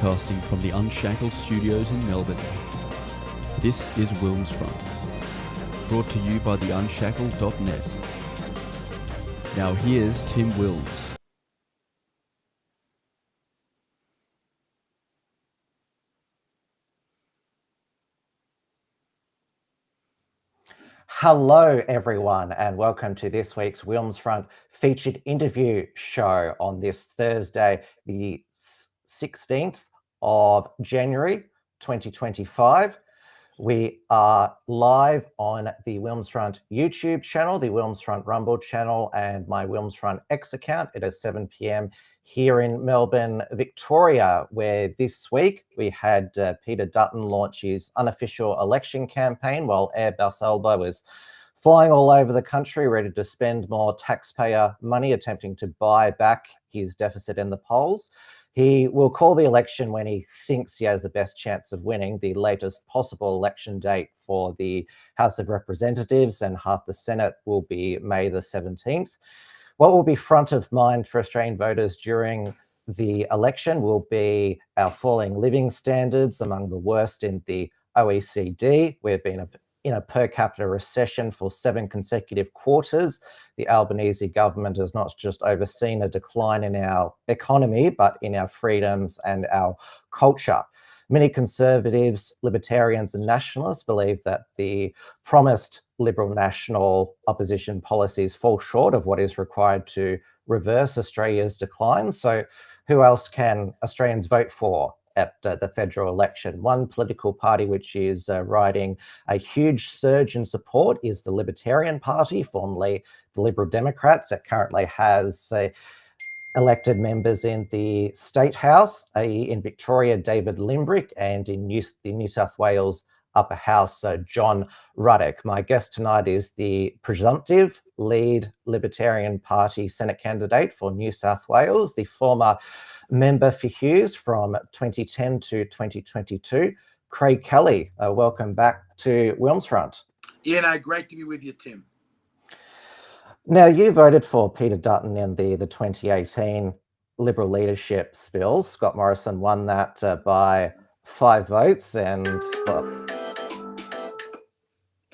broadcasting from the Unshackled studios in Melbourne. This is WilmsFront, brought to you by the Unshackled.net. Now here's Tim Wilms. Hello everyone, and welcome to this week's WilmsFront featured interview show on this Thursday, the 16th of January 2025. We are live on the WilmsFront YouTube channel, the WilmsFront Rumble channel, and my WilmsFront X account. It is 7 p.m. here in Melbourne, Victoria, where this week we had Peter Dutton launch his unofficial election campaign while Airbus Alba was flying all over the country, ready to spend more taxpayer money, attempting to buy back his deficit in the polls. He will call the election when he thinks he has the best chance of winning. The latest possible election date for the House of Representatives and half the Senate will be May the 17th. What will be front of mind for Australian voters during the election will be our falling living standards, among the worst in the OECD. We've been in a per capita recession for 7 consecutive quarters. The Albanese government has not just overseen a decline in our economy, but in our freedoms and our culture. Many conservatives, libertarians and nationalists believe that the promised Liberal national opposition policies fall short of what is required to reverse Australia's decline. So who else can Australians vote for at the federal election? One political party which is riding a huge surge in support is the Libertarian Party, formerly the Liberal Democrats. It currently has elected members in the State House, in Victoria, David Limbrick, and in the New South Wales Upper House, John Ruddock. My guest tonight is the presumptive lead Libertarian Party Senate candidate for New South Wales, the former member for Hughes from 2010 to 2022, Craig Kelly. Welcome back to WilmsFront. Yeah, no, great to be with you, Tim. Now, you voted for Peter Dutton in the 2018 Liberal leadership spill. Scott Morrison won that by 5 votes, and well,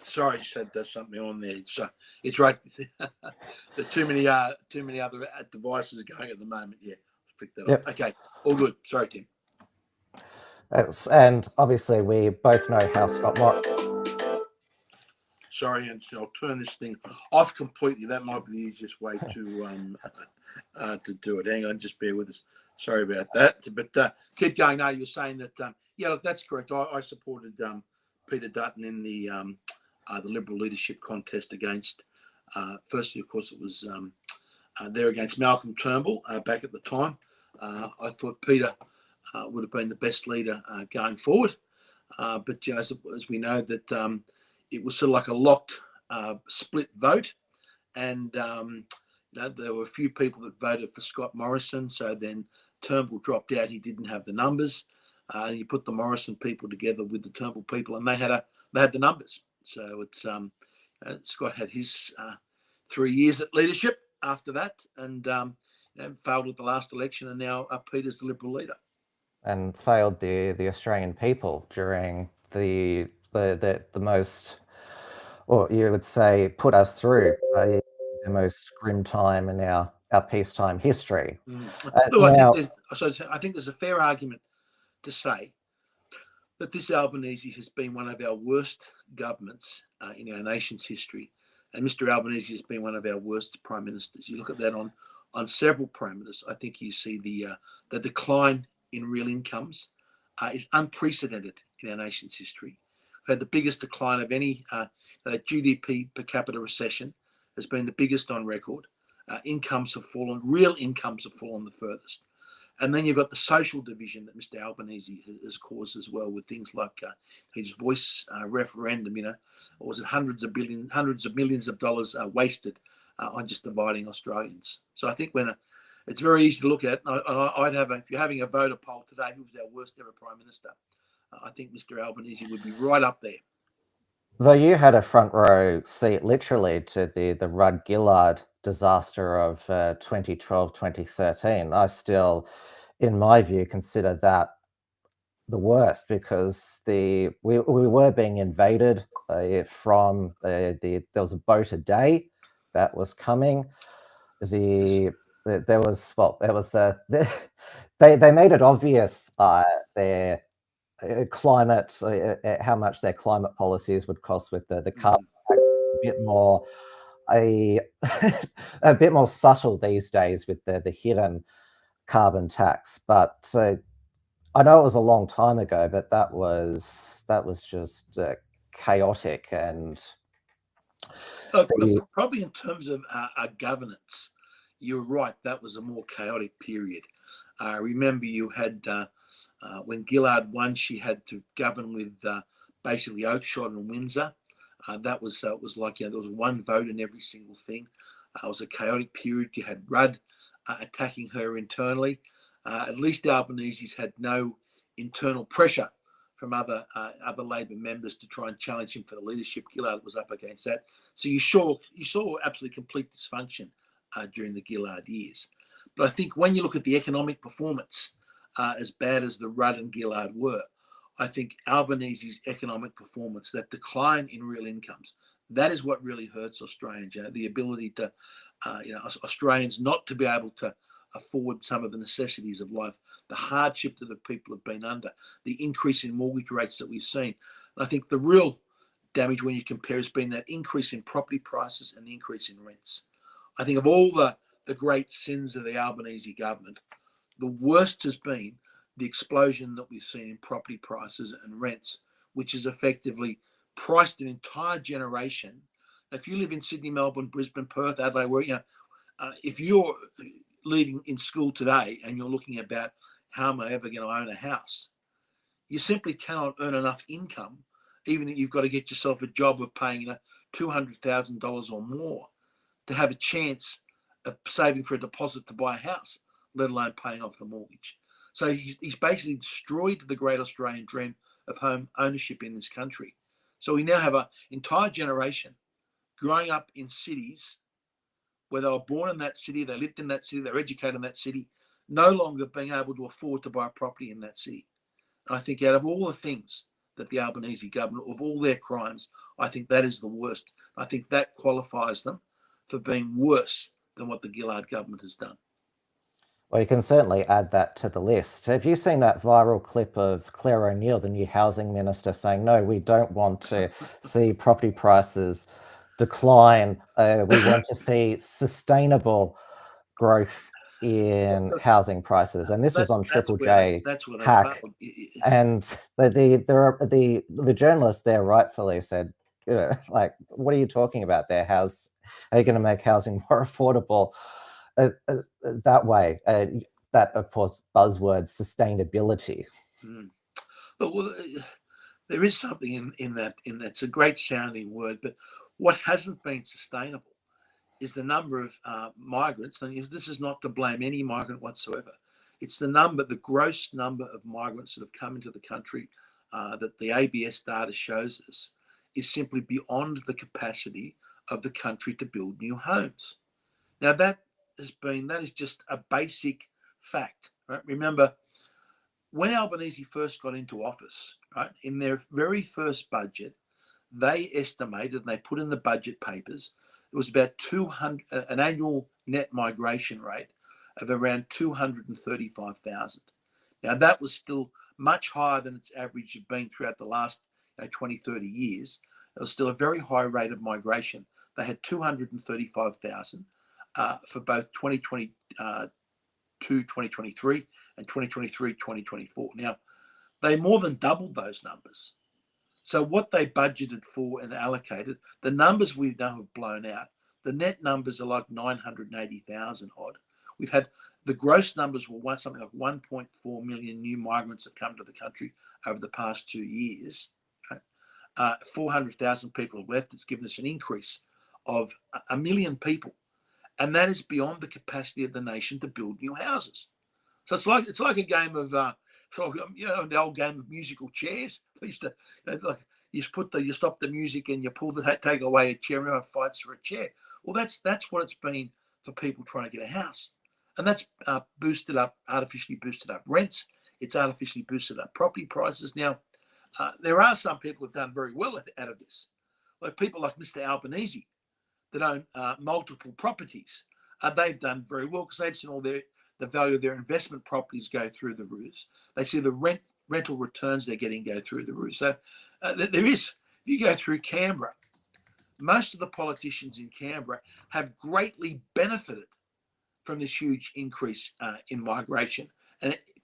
sorry, I just had something on there. It's right. There's too many other devices going at the moment. Yeah, flick that off. Okay, all good. Sorry, Tim. And obviously, we both know how Scott Morrison. Sorry, and I'll turn this thing off completely. That might be the easiest way to do it. Hang on, just bear with us. Sorry about that. But keep going. No, you're saying that. Yeah, look, that's correct. I supported Peter Dutton in the Liberal leadership contest against. Firstly, of course, it was there against Malcolm Turnbull back at the time. I thought Peter would have been the best leader going forward. But as we know that it was sort of like a locked split vote, and there were a few people that voted for Scott Morrison. So then Turnbull dropped out; he didn't have the numbers. You put the Morrison people together with the Turnbull people, and they had the numbers. So it's Scott had his 3 years at leadership after that, and failed at the last election, and now Peter's the Liberal leader. And failed the Australian people during the most, or you would say, put us through the most grim time in our peacetime history. Look, I think there's a fair argument to say that this Albanese has been one of our worst governments in our nation's history, and Mr. Albanese has been one of our worst prime ministers. You look at that on several parameters. I think you see the decline in real incomes is unprecedented in our nation's history. We've had the biggest decline of any GDP per capita recession has been the biggest on record. Incomes have fallen, real incomes have fallen the furthest. And then you've got the social division that Mr. Albanese has caused as well, with things like his voice referendum, or was it hundreds of millions of dollars wasted on just dividing Australians. So I think it's very easy to look at, and if you're having a voter poll today, who's our worst ever Prime Minister, I think Mr. Albanese would be right up there. Though you had a front row seat literally to the Rudd Gillard disaster of 2012, 2013, I still, in my view, consider that the worst, because we were being invaded from there was a boat a day that was coming. They made it obvious their climate, how much their climate policies would cost with the carbon tax, a bit more a bit more subtle these days with the hidden carbon tax. But I know it was a long time ago, but that was just chaotic. And Look, probably in terms of governance, you're right. That was a more chaotic period. I remember you had when Gillard won, she had to govern with basically Oakeshott and Windsor. That was it was like there was one vote in every single thing. It was a chaotic period. You had Rudd attacking her internally. At least Albanese's had no internal pressure from other Labor members to try and challenge him for the leadership. Gillard was up against that. So you saw absolutely complete dysfunction during the Gillard years. But I think when you look at the economic performance, as bad as the Rudd and Gillard were, I think Albanese's economic performance, that decline in real incomes, that is what really hurts Australians. The ability to, Australians not to be able to afford some of the necessities of life, the hardship that the people have been under, the increase in mortgage rates that we've seen. And I think the real damage when you compare has been that increase in property prices and the increase in rents. I think of all the great sins of the Albanese government, the worst has been the explosion that we've seen in property prices and rents, which has effectively priced an entire generation. If you live in Sydney, Melbourne, Brisbane, Perth, Adelaide, where if you're leaving in school today and you're looking about how am I ever going to own a house, you simply cannot earn enough income, even if you've got to get yourself a job of paying $200,000 or more to have a chance of saving for a deposit to buy a house, let alone paying off the mortgage. So he's basically destroyed the great Australian dream of home ownership in this country. So we now have an entire generation growing up in cities where they were born in that city, they lived in that city, they're educated in that city, no longer being able to afford to buy a property in that city. And I think out of all the things that the Albanese government, of all their crimes, I think that is the worst. I think that qualifies them for being worse than what the Gillard government has done. Well, you can certainly add that to the list. Have you seen that viral clip of Claire O'Neill, the new housing minister, saying, no, we don't want to see property prices decline. We want to see sustainable growth in housing prices. And this was on Triple J Hack. And the journalist there rightfully said, like, what are you talking about there? How are you going to make housing more affordable? That way, that of course buzzword sustainability. Well, there is something in that. It's a great sounding word, but what hasn't been sustainable is the number of migrants. And this is not to blame any migrant whatsoever. It's the gross number of migrants that have come into the country that the ABS data shows us is simply beyond the capacity of the country to build new homes. Now that is just a basic fact, right? Remember, when Albanese first got into office, right, in their very first budget, they estimated, and they put in the budget papers, it was about an annual net migration rate of around 235,000. Now that was still much higher than its average had been throughout the last 20, 30 years. It was still a very high rate of migration. They had 235,000 for both 2022, 2023 and 2023, 2024. Now, they more than doubled those numbers. So what they budgeted for and allocated, the numbers we now have blown out. The net numbers are like 980,000 odd. We've had the gross numbers were something like 1.4 million new migrants have come to the country over the past 2 years. 400,000 people have left. It's given us an increase of 1 million people. And that is beyond the capacity of the nation to build new houses. So it's like a game of, the old game of musical chairs. They used to, you stop the music and you take away a chair, and everyone fights for a chair. Well, that's what it's been for people trying to get a house, and that's artificially boosted up rents. it's artificially boosted up property prices. Now, there are some people who've done very well out of this, like people like Mr. Albanese that own multiple properties. They've done very well because they've seen the value of their investment properties go through the roof. They see the rental returns they're getting go through the roof. So there is, if you go through Canberra, most of the politicians in Canberra have greatly benefited from this huge increase in migration,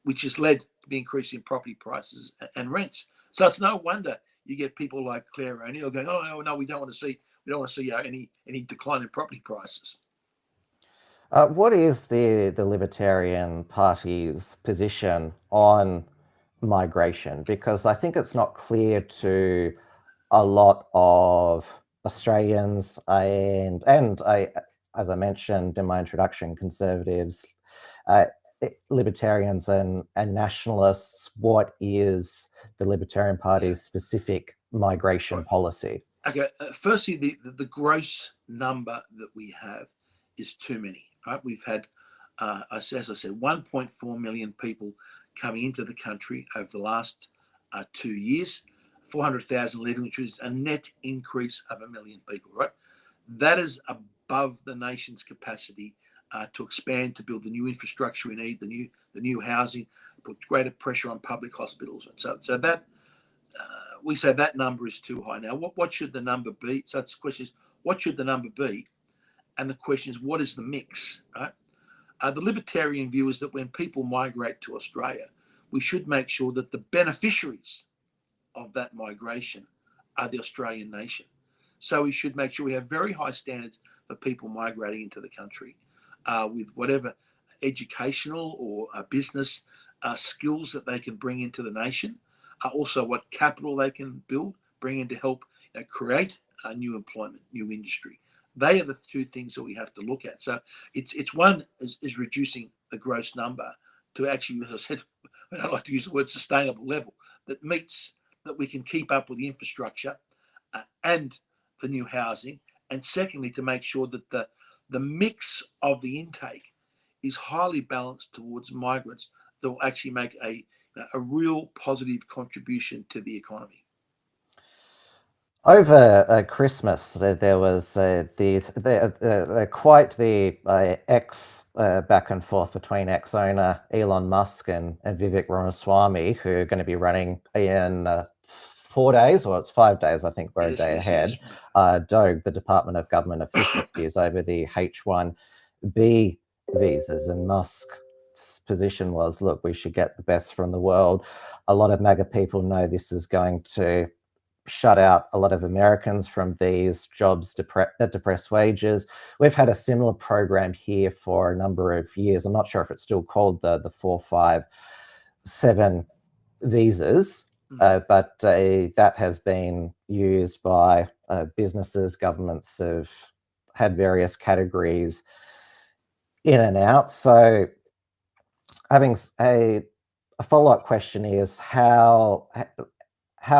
which has led to the increase in property prices and rents. So it's no wonder you get people like Claire O'Neill going, "Oh no, we don't want to see any decline in property prices." What is the Libertarian Party's position on migration? Because I think it's not clear to a lot of Australians and as I mentioned in my introduction, conservatives, libertarians and nationalists, what is the Libertarian Party's specific migration policy? Okay, firstly, the gross number that we have is too many, right? We've had, as I said, 1.4 million people coming into the country over the last 2 years, 400,000 leaving, which is a net increase of 1 million people, right? That is above the nation's capacity to expand, to build the new infrastructure we need, the new housing, put greater pressure on public hospitals. And so that, we say that number is too high. Now, what should the number be? So the question is, what should the number be? And the question is, what is the mix, right? The libertarian view is that when people migrate to Australia, we should make sure that the beneficiaries of that migration are the Australian nation. So we should make sure we have very high standards for people migrating into the country with whatever educational or business skills that they can bring into the nation. Also what capital they can bring in to help create new employment, new industry. They are the two things that we have to look at. So it's one is reducing the gross number to actually, as I said, I don't like to use the word sustainable level, that we can keep up with the infrastructure and the new housing. And secondly, to make sure that the mix of the intake is highly balanced towards migrants that will actually make a real positive contribution to the economy. Over Christmas, there was quite the ex back and forth between ex-owner Elon Musk and Vivek Ramaswamy, who are going to be running in 4 days, or it's 5 days, I think we're a day ahead. DOGE, the Department of Government Efficiencies, over the H-1B visas, and Musk's position was, look, we should get the best from the world. A lot of MAGA people know this is going to shut out a lot of Americans from these jobs at depressed wages. We've had a similar program here for a number of years. I'm not sure if it's still called the 457 visas, but that has been used by businesses. Governments have had various categories in and out. So having a follow-up question is, how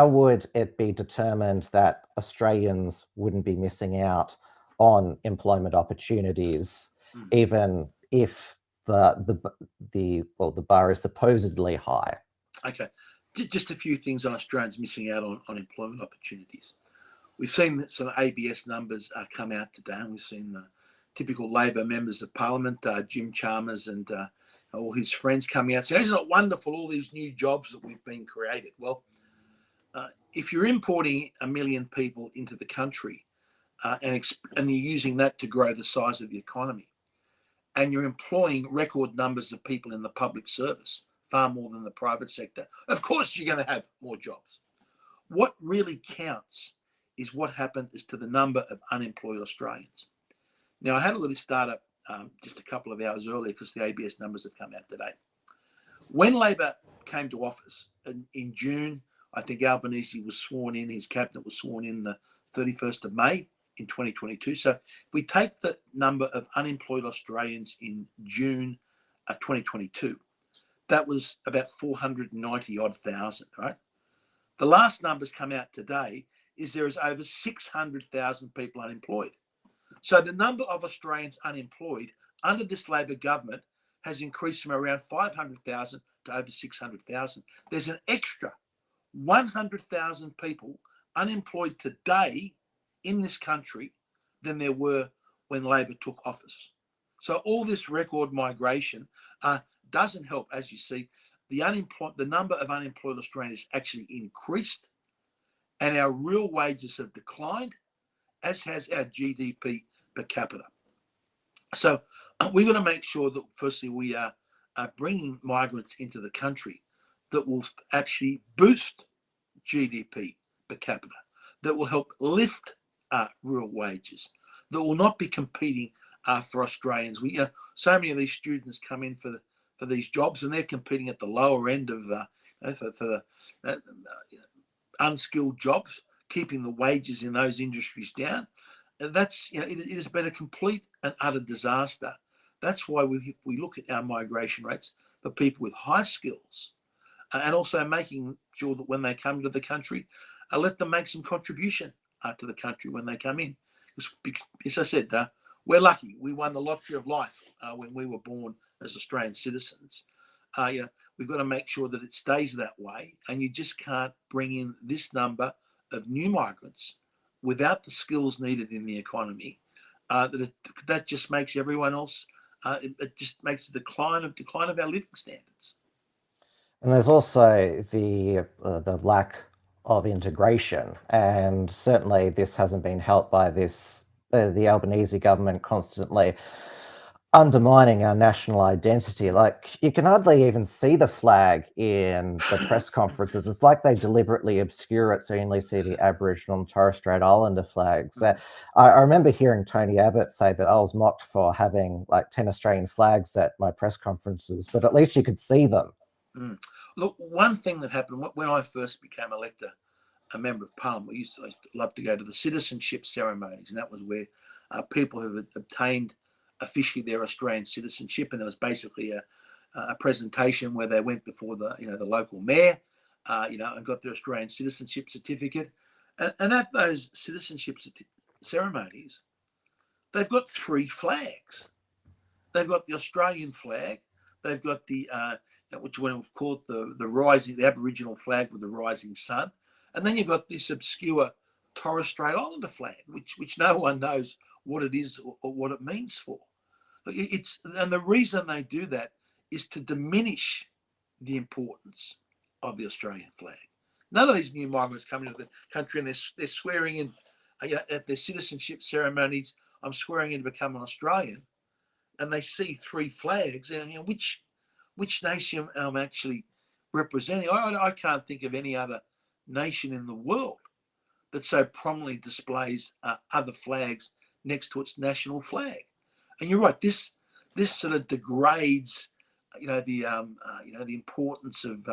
would it be determined that Australians wouldn't be missing out on employment opportunities, even if the bar is supposedly high? Okay, just a few things on Australians missing out on employment opportunities. We've seen some ABS numbers come out today, and we've seen the typical Labor members of Parliament, Jim Chalmers and all his friends coming out saying, isn't it wonderful, all these new jobs that we've been created? Well, if you're importing 1 million people into the country and you're using that to grow the size of the economy, and you're employing record numbers of people in the public service, far more than the private sector, of course you're going to have more jobs. What really counts is what happens to the number of unemployed Australians. Now, I had a look at this data just a couple of hours earlier because the ABS numbers have come out today. When Labor came to office in June, I think Albanese was sworn in, his cabinet was sworn in the 31st of May in 2022. So if we take the number of unemployed Australians in June 2022, that was about 490 odd thousand, right? The last numbers come out today is there is over 600,000 people unemployed. So the number of Australians unemployed under this Labor government has increased from around 500,000 to over 600,000. There's an extra 100,000 people unemployed today in this country than there were when Labor took office. So all this record migration doesn't help. As you see, the number of unemployed Australians actually increased, and our real wages have declined, as has our GDP per capita. So we've got to make sure that, firstly, we are bringing migrants into the country that will actually boost GDP per capita, that will help lift real wages, that will not be competing for Australians. So many of these students come in for these jobs, and they're competing at the lower end of for the unskilled jobs, keeping the wages in those industries down. That's it has been a complete and utter disaster. That's why we look at our migration rates for people with high skills, and also making sure that when they come to the country, let them make some contribution to the country when they come in. As I said, we're lucky. We won the lottery of life when we were born as Australian citizens. We've got to make sure that it stays that way, and you just can't bring in this number of new migrants without the skills needed in the economy. That just makes everyone else. It just makes the decline of our living standards. And there's also the lack of integration, and certainly this hasn't been helped by the Albanese government constantly undermining our national identity. Like, you can hardly even see the flag in the press conferences. It's like they deliberately obscure it, so you only see the Aboriginal and Torres Strait Islander flags. I remember hearing Tony Abbott say that I was mocked for having like 10 Australian flags at my press conferences, but at least you could see them. Look, one thing that happened when I first became elected a member of Parliament, I used to love to go to the citizenship ceremonies, and that was where people have obtained officially their Australian citizenship, and there was basically a presentation where they went before the local mayor, and got their Australian citizenship certificate, and at those citizenship ceremonies, they've got 3 flags. They've got the Australian flag, they've got the which one we've called the Aboriginal flag with the rising sun, and then you've got this obscure Torres Strait Islander flag, which no one knows what it is or what it means for. And the reason they do that is to diminish the importance of the Australian flag. None of these new migrants come into the country and they're swearing in at their citizenship ceremonies, I'm swearing in to become an Australian, and they see 3 flags, and which nation I'm actually representing. I can't think of any other nation in the world that so prominently displays other flags next to its national flag. And you're right. This sort of degrades, the importance of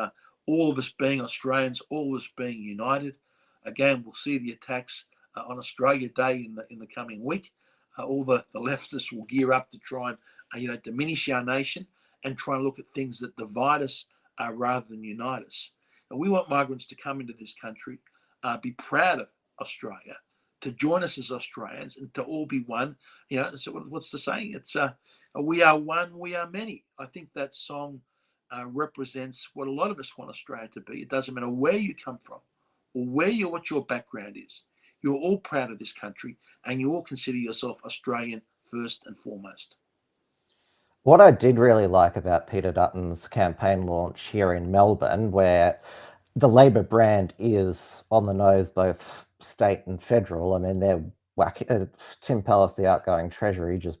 all of us being Australians, all of us being united. Again, we'll see the attacks on Australia Day in the coming week. All the leftists will gear up to try and diminish our nation and try and look at things that divide us rather than unite us. And we want migrants to come into this country, be proud of Australia, to join us as Australians, and to all be one. So what's the saying? It's we are one, we are many. I think that song represents what a lot of us want Australia to be. It doesn't matter where you come from or what your background is. You're all proud of this country, and you all consider yourself Australian first and foremost. What I did really like about Peter Dutton's campaign launch here in Melbourne, where the Labor brand is on the nose, both state and federal. I mean, they're Tim Pallas, the outgoing Treasury, just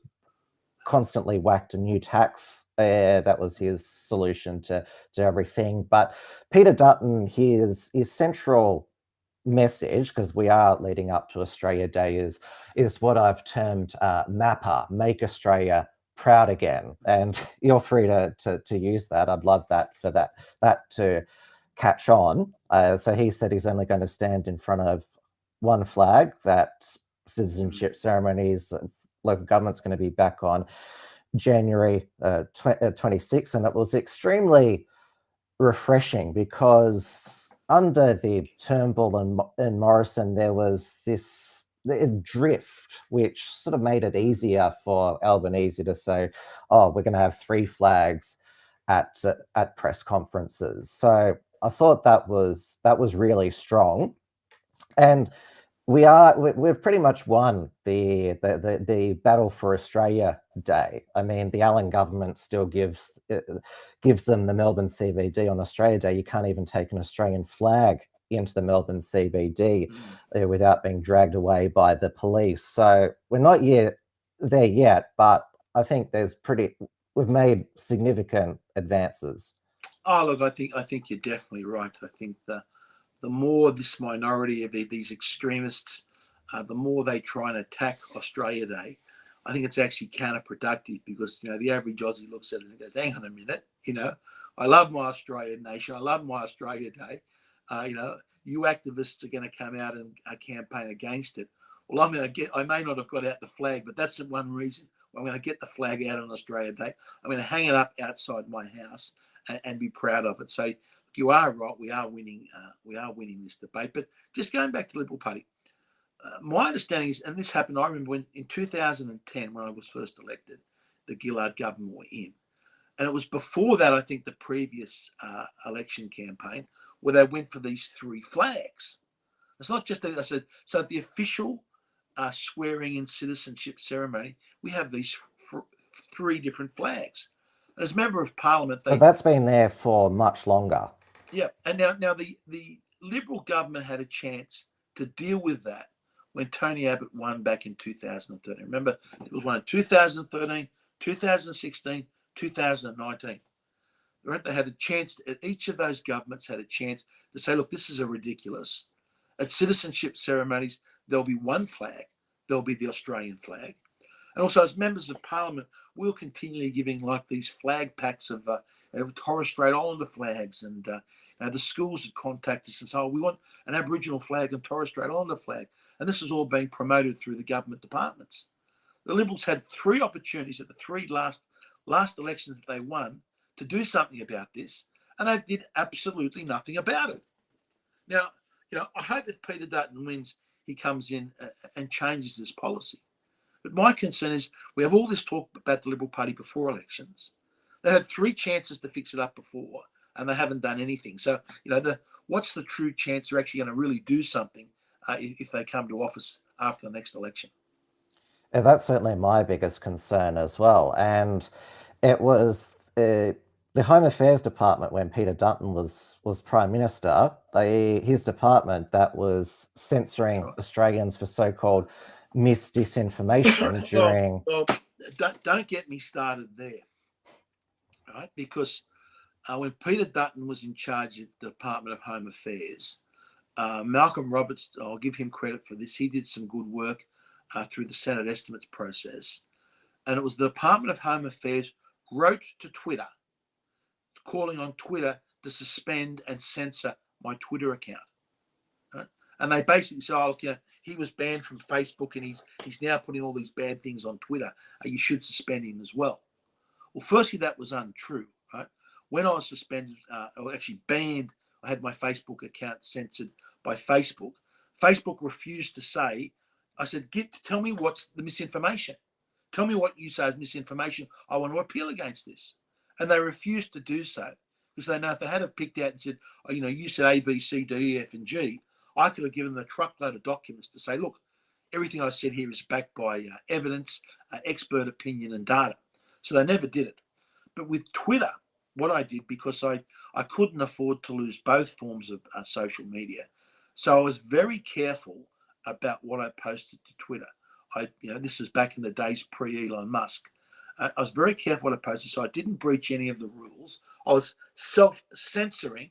constantly whacked a new tax. That was his solution to everything. But Peter Dutton, his central message, because we are leading up to Australia Day, is what I've termed MAPA, Make Australia Proud Again. And you're free to use that. I'd love that for that to catch on. So he said he's only going to stand in front of one flag, that citizenship ceremonies, local government's going to be back on January 26th. And it was extremely refreshing, because under the Turnbull and Morrison, there was this drift, which sort of made it easier for Albanese to say, oh, we're going to have 3 flags at press conferences. So I thought that was really strong, and we've pretty much won the Battle for Australia Day. I mean, the Allen government still gives them the Melbourne CBD on Australia Day. You can't even take an Australian flag into the Melbourne CBD without being dragged away by the police. So we're not there yet, but I think we've made significant advances. Oh, look, I think you're definitely right. I think the more this minority of these extremists, the more they try and attack Australia Day, I think it's actually counterproductive, because the average Aussie looks at it and goes, "Hang on a minute, I love my Australian nation, I love my Australia Day. You activists are going to come out and campaign against it. Well, I may not have got out the flag, but that's the one reason. I'm going to get the flag out on Australia Day. I'm going to hang it up outside my house and be proud of it." So you are right. We are winning. We are winning this debate. But just going back to the Liberal Party, my understanding is, and this happened, I remember in 2010, when I was first elected, the Gillard government were in. And it was before that, I think, the previous election campaign, where they went for these three flags. It's not just that. I said, so at the official swearing in citizenship ceremony, we have these three different flags. And as member of Parliament, so that's been there for much longer. Yeah, and now the Liberal government had a chance to deal with that when Tony Abbott won back in 2013. Remember, it was won in 2013, 2016, 2019. Right? They had a chance. Each of those governments had a chance to say, "Look, this is a ridiculous." At citizenship ceremonies, there'll be one flag. There'll be the Australian flag. And also, as members of Parliament, we'll continually giving like these flag packs of Torres Strait Islander flags, and the schools have contacted us and said, "Oh, we want an Aboriginal flag and Torres Strait Islander flag." And this is all being promoted through the government departments. The Liberals had three opportunities at the three last elections that they won to do something about this, and they did absolutely nothing about it. Now, I hope if Peter Dutton wins, he comes in and changes this policy. But my concern is we have all this talk about the Liberal Party before elections. They had three chances to fix it up before, and they haven't done anything. So, what's the true chance they're actually going to really do something if they come to office after the next election? Yeah, that's certainly my biggest concern as well. And it was the Home Affairs Department, when Peter Dutton was Prime Minister, his department that was censoring Australians for so-called disinformation during... Well, don't get me started there, right? Because when Peter Dutton was in charge of the Department of Home Affairs, Malcolm Roberts, I'll give him credit for this, he did some good work through the Senate estimates process. And it was the Department of Home Affairs wrote to Twitter, calling on Twitter to suspend and censor my Twitter account. Right? And they basically said, "Oh, look, he was banned from Facebook, and he's now putting all these bad things on Twitter. You should suspend him as well." Well, firstly, that was untrue. Right? When I was suspended, or actually banned, I had my Facebook account censored by Facebook. Facebook refused to say. I said, "Tell me what's the misinformation. Tell me what you say is misinformation. I want to appeal against this." And they refused to do so, because they know if they had have picked out and said, "Oh, you said A, B, C, D, E, F, and G," I could have given them a truckload of documents to say, "Look, everything I said here is backed by evidence, expert opinion, and data." So they never did it. But with Twitter, what I did, because I couldn't afford to lose both forms of social media, so I was very careful about what I posted to Twitter. This was back in the days pre-Elon Musk. I was very careful what I posted, so I didn't breach any of the rules. I was self-censoring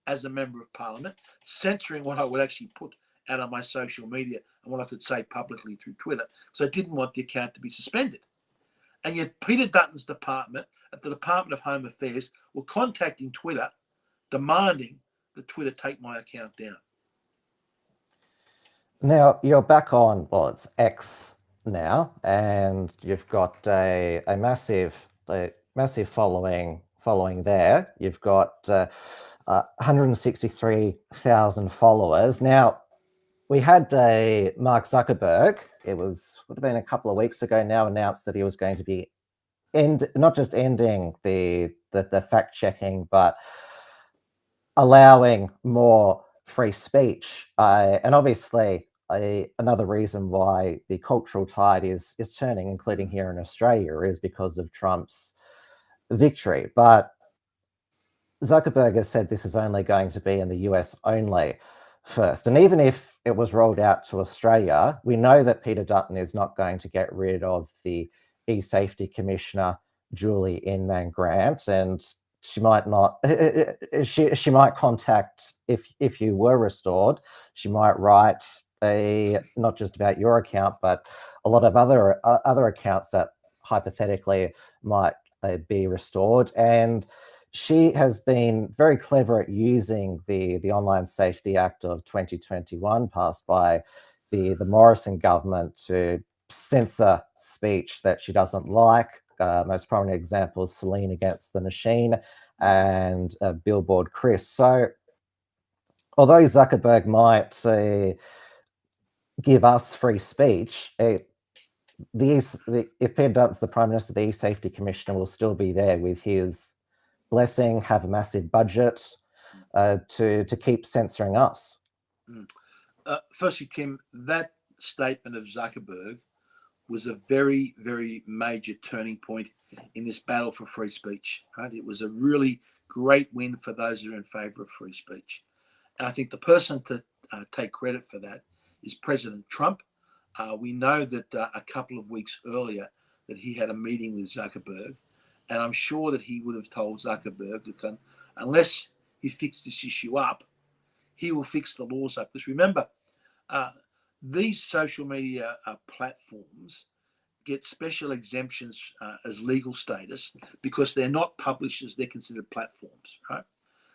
as a member of Parliament, censoring what I would actually put out on my social media and what I could say publicly through Twitter, because I didn't want the account to be suspended. And yet Peter Dutton's department at the Department of Home Affairs were contacting Twitter, demanding that Twitter take my account down. Now, you're back on, well, it's X now, and you've got a massive following there. You've got 163,000 followers. Now, we had Mark Zuckerberg, would have been a couple of weeks ago now, announced that he was going to be not just ending the the fact checking, but allowing more free speech. And obviously, another reason why the cultural tide is turning, including here in Australia, is because of Trump's victory. But Zuckerberg has said this is only going to be in the US only first. And even if it was rolled out to Australia, we know that Peter Dutton is not going to get rid of the e-safety commissioner, Julie Inman Grant, and she might not, she might contact, if you were restored, she might write not just about your account, but a lot of other accounts that hypothetically might be restored. And she has been very clever at using the Online Safety Act of 2021, passed by the Morrison government, to censor speech that she doesn't like. Most prominent examples: Celine Against the Machine and Billboard Chris. So although Zuckerberg might give us free speech, if Peter Dutton's the Prime Minister, the e-safety commissioner will still be there with his blessing, have a massive budget to keep censoring us. Firstly, Tim, that statement of Zuckerberg was a very, very major turning point in this battle for free speech. Right? It was a really great win for those who are in favour of free speech. And I think the person to take credit for that is President Trump. We know that a couple of weeks earlier that he had a meeting with Zuckerberg, and I'm sure that he would have told Zuckerberg that unless he fixed this issue up, he will fix the laws up. Because remember, these social media platforms get special exemptions as legal status because they're not publishers, they're considered platforms, right?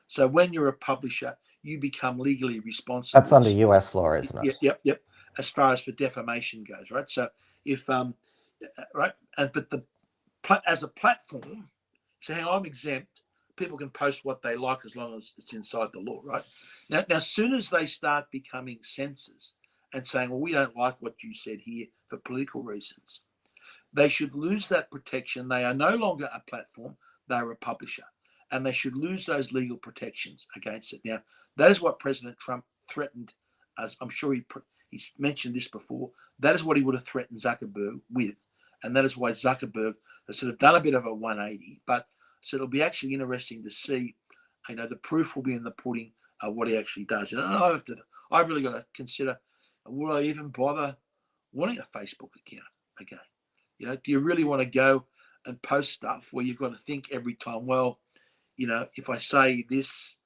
So when you're a publisher, you become legally responsible. That's under US law, isn't it? Yep. As far as for defamation goes, right? So if right, as a platform, saying I'm exempt, people can post what they like as long as it's inside the law, right? Now, as soon as they start becoming censors and saying, well, we don't like what you said here for political reasons, they should lose that protection. They are no longer a platform, they're a publisher, and they should lose those legal protections against it. Now, that is what President Trump threatened, as I'm sure he's mentioned this before. That is what he would have threatened Zuckerberg with, and that is why Zuckerberg has sort of done a bit of a 180. But so it'll be actually interesting to see, the proof will be in the pudding of what he actually does. And I've really got to consider, will I even bother wanting a Facebook account again? Do you really want to go and post stuff where you've got to think every time, well, if I say this,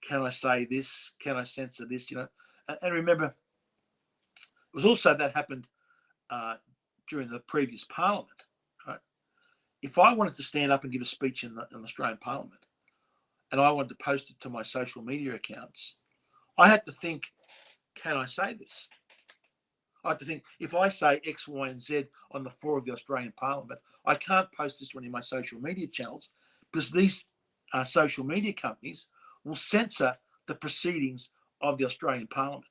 can I say this? Can I censor this? And remember, it was also that happened during the previous Parliament, right? If I wanted to stand up and give a speech in the Australian Parliament and I wanted to post it to my social media accounts, I had to think, can I say this? I had to think, if I say X, Y, and Z on the floor of the Australian Parliament, I can't post this one in my social media channels because these social media companies will censor the proceedings of the Australian Parliament.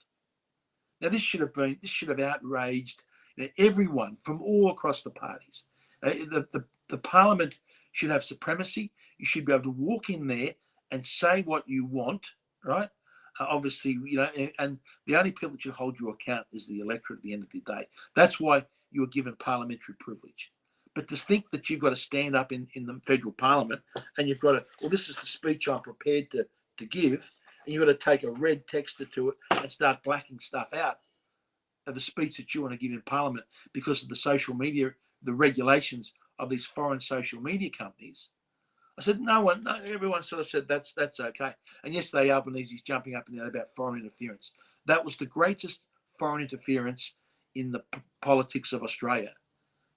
Now, this should have outraged everyone from all across the parties. The Parliament should have supremacy. You should be able to walk in there and say what you want, right? Obviously, and the only people that should hold you account is the electorate at the end of the day. That's why you were given parliamentary privilege. But to think that you've got to stand up in the federal parliament and you've got to, well, this is the speech I'm prepared to give, and you've got to take a red texter to it and start blacking stuff out of the speech that you want to give in parliament because of the social media, the regulations of these foreign social media companies. I said, no, everyone sort of said that's okay. And yesterday, Albanese's jumping up and down about foreign interference. That was the greatest foreign interference in the politics of Australia,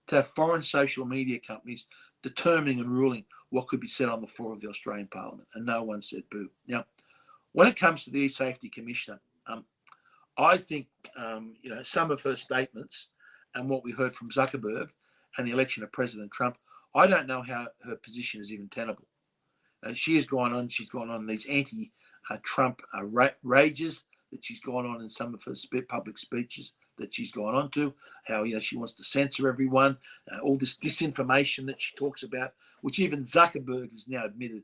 to have foreign social media companies determining and ruling what could be said on the floor of the Australian Parliament. And no one said boo. Now, when it comes to the e-safety commissioner, I think, some of her statements and what we heard from Zuckerberg and the election of President Trump, I don't know how her position is even tenable. She's gone on these anti-Trump rages that she's gone on in some of her public speeches that she's gone on to, how she wants to censor everyone, all this disinformation that she talks about, which even Zuckerberg has now admitted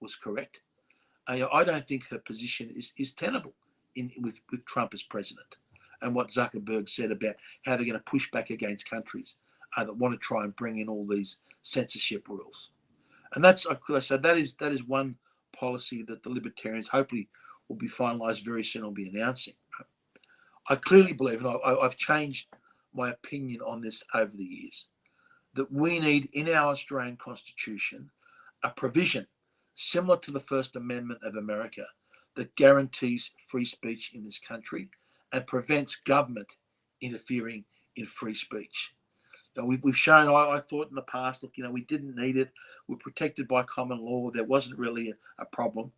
was correct. I don't think her position is tenable with Trump as president, and what Zuckerberg said about how they're going to push back against countries that want to try and bring in all these censorship rules. And that's, I said, that is one policy that the Libertarians hopefully will be finalised very soon, will be announcing. I clearly believe, and I've changed my opinion on this over the years, that we need in our Australian Constitution a provision similar to the First Amendment of America that guarantees free speech in this country and prevents government interfering in free speech. We've shown, I thought in the past, look, we didn't need it. We're protected by common law. There wasn't really a problem.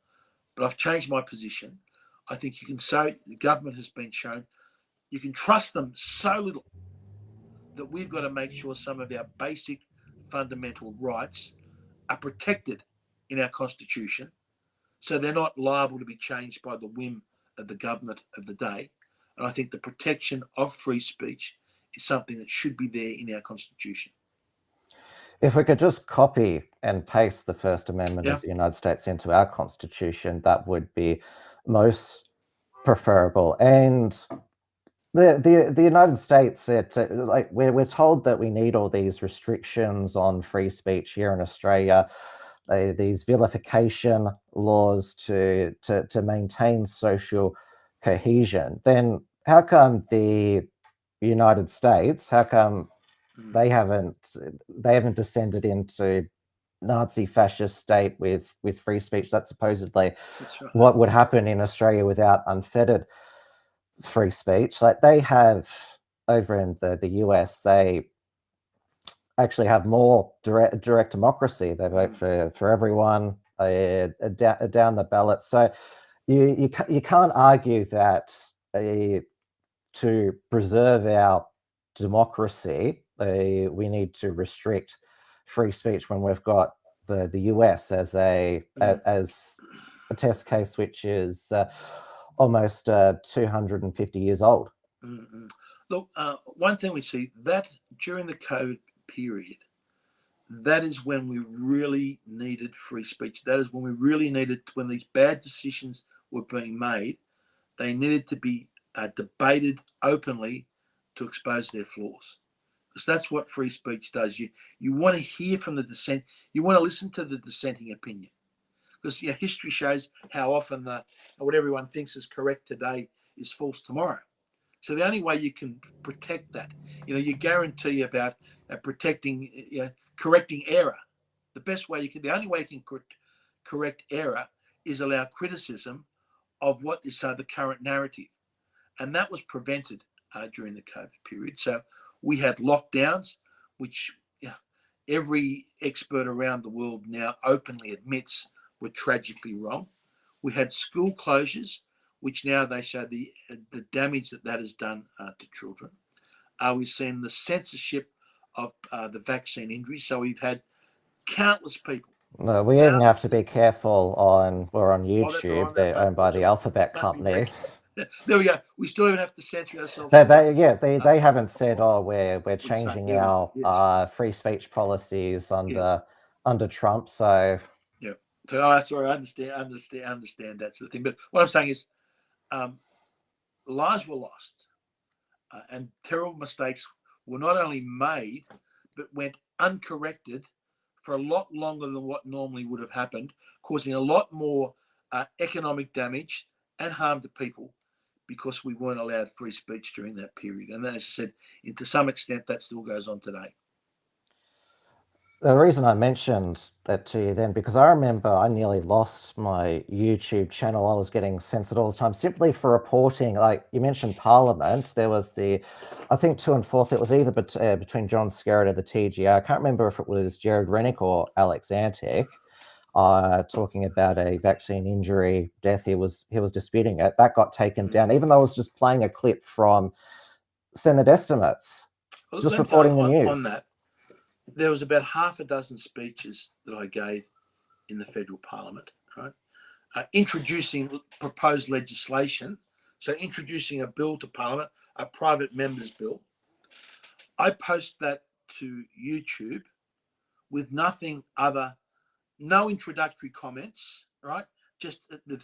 But I've changed my position. I think you can say the government has been shown you can trust them so little that we've got to make sure some of our basic fundamental rights are protected in our Constitution, so they're not liable to be changed by the whim of the government of the day. And I think the protection of free speech is something that should be there in our Constitution. If we could just copy and paste the First Amendment of the United States into our Constitution, that would be most preferable. And the United States, we're told that we need all these restrictions on free speech here in Australia, these vilification laws to maintain social cohesion. Then how come the United States, how come they haven't descended into Nazi fascist state with free speech? That's supposedly what would happen in Australia without unfettered free speech. Like they have over in the US, they actually have more direct democracy. They vote for everyone down the ballot. So you can't argue that to preserve our democracy, we need to restrict free speech when we've got the US as a test case, which is almost 250 years old. Look, one thing we see that during the COVID period, that is when we really needed free speech. That is when we really needed, when these bad decisions were being made, they needed to be debated openly to expose their flaws. Because that's what free speech does. You want to hear from the dissent. You want to listen to the dissenting opinion. Because history shows how often what everyone thinks is correct today is false tomorrow. So the only way you can protect that, you guarantee about protecting, correcting error. The best way the only way you can correct error is allow criticism of what is the current narrative. And that was prevented during the COVID period. So we had lockdowns, which every expert around the world now openly admits were tragically wrong. We had school closures, which now they show the damage that has done to children. We've seen the censorship of the vaccine injuries. So we've had countless people. No, we even have to be careful we're on YouTube. They're owned by the Alphabet company. There we go. We still even have to censor ourselves. They haven't said, we're changing our free speech policies under Trump. So sorry, I understand that sort of thing. But what I'm saying is, lives were lost, and terrible mistakes were not only made, but went uncorrected for a lot longer than what normally would have happened, causing a lot more economic damage and harm to people because we weren't allowed free speech during that period. And then, as I said, to some extent, that still goes on today. The reason I mentioned that to you then, because I remember I nearly lost my YouTube channel. I was getting censored all the time simply for reporting. Like you mentioned Parliament, there was I think 2 and 4, it was either between John Skerritt of the TGR. I can't remember if it was Jared Rennick or Alex Antic talking about a vaccine injury death. He was disputing it. That got taken down, even though I was just playing a clip from Senate estimates, just reporting the news. On that, there was about half a dozen speeches that I gave in the federal parliament, right? Introducing proposed legislation. So introducing a bill to parliament, a private members bill. I post that to YouTube with nothing other, no introductory comments, right? Just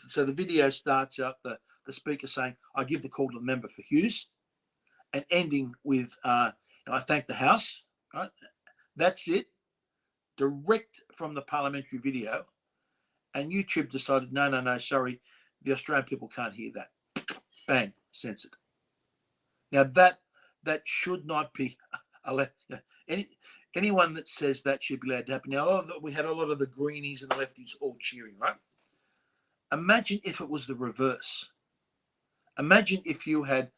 so the video starts out the speaker saying, "I give the call to the member for Hughes," and ending with, "I thank the House." Right? That's it, direct from the parliamentary video. And YouTube decided, no, sorry, the Australian people can't hear that. Bang, censored. Now that should not be allowed. Anyone that says that should be allowed to happen. Now, we had a lot of the greenies and the lefties all cheering, right? Imagine if it was the reverse. Imagine if you had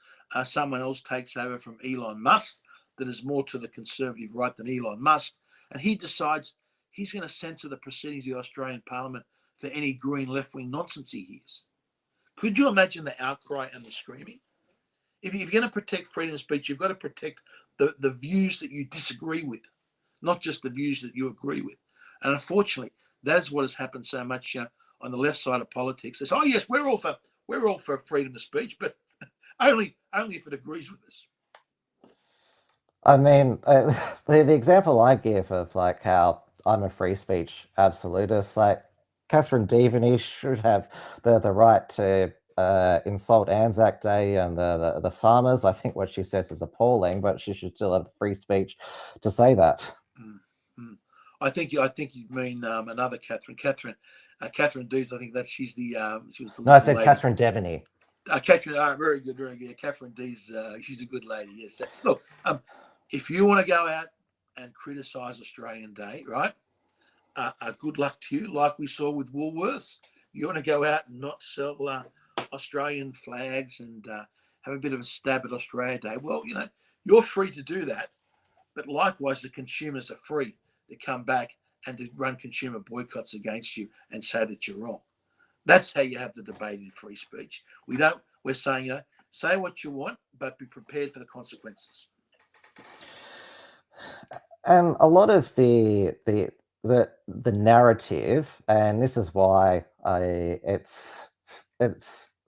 someone else takes over from Elon Musk that is more to the conservative right than Elon Musk, and he decides he's going to censor the proceedings of the Australian Parliament for any green left-wing nonsense he hears. Could you imagine the outcry and the screaming? If you're going to protect freedom of speech, you've got to protect the views that you disagree with, not just the views that you agree with. And unfortunately, that's what has happened so much on the left side of politics. It's, oh yes, we're all for freedom of speech, but only if it agrees with us. I mean, the example I give of like how I'm a free speech absolutist, like Catherine Devaney should have the right to insult Anzac Day and the farmers. I think what she says is appalling, but she should still have free speech to say that. Mm-hmm. I think you mean another Catherine. Catherine Dees. I think that she's the she was the. No, I said lady. Catherine Devaney. Catherine, very good. Catherine Dees. She's a good lady. Yes. Look, if you want to go out and criticise Australian Day, right? Good luck to you. Like we saw with Woolworths, you want to go out and not sell Australian flags and have a bit of a stab at Australia Day. Well, you're free to do that, but likewise, the consumers are free to come back and to run consumer boycotts against you and say that you're wrong. That's how you have the debate in free speech. We're saying, say what you want, but be prepared for the consequences. And a lot of the narrative, and this is why it's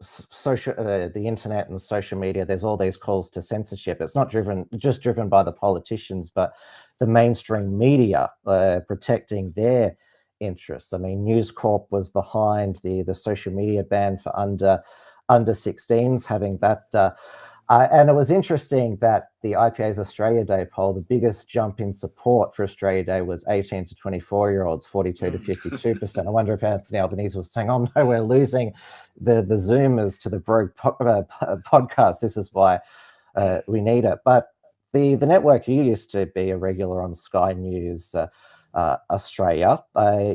social, the internet and social media, there's all these calls to censorship. It's not just driven by the politicians, but the mainstream media protecting their interests. I mean, News Corp was behind the social media ban for under 16s, having that. And it was interesting that the IPA's Australia Day poll, the biggest jump in support for Australia Day was 18 to 24-year-olds, 42 to 52%. I wonder if Anthony Albanese was saying, oh no, we're losing the Zoomers to the Brogue podcast. This is why we need it. But the network, you used to be a regular on Sky News Australia.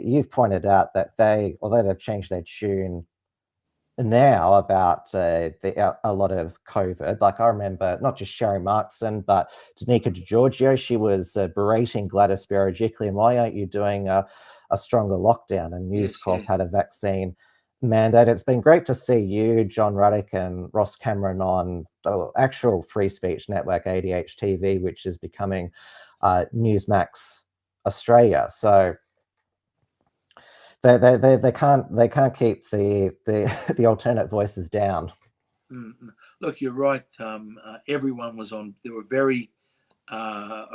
You've pointed out that although they've changed their tune now about a lot of COVID, like I remember not just Sherry Markson, but Danica DiGiorgio, she was berating Gladys Berejiklian, why aren't you doing a stronger lockdown? And News Corp had a vaccine mandate. It's been great to see you, John Ruddock and Ross Cameron on the actual free speech network, ADH TV, which is becoming Newsmax Australia. So they can't keep the alternate voices down. Mm-hmm. Look, you're right. Everyone was on. There were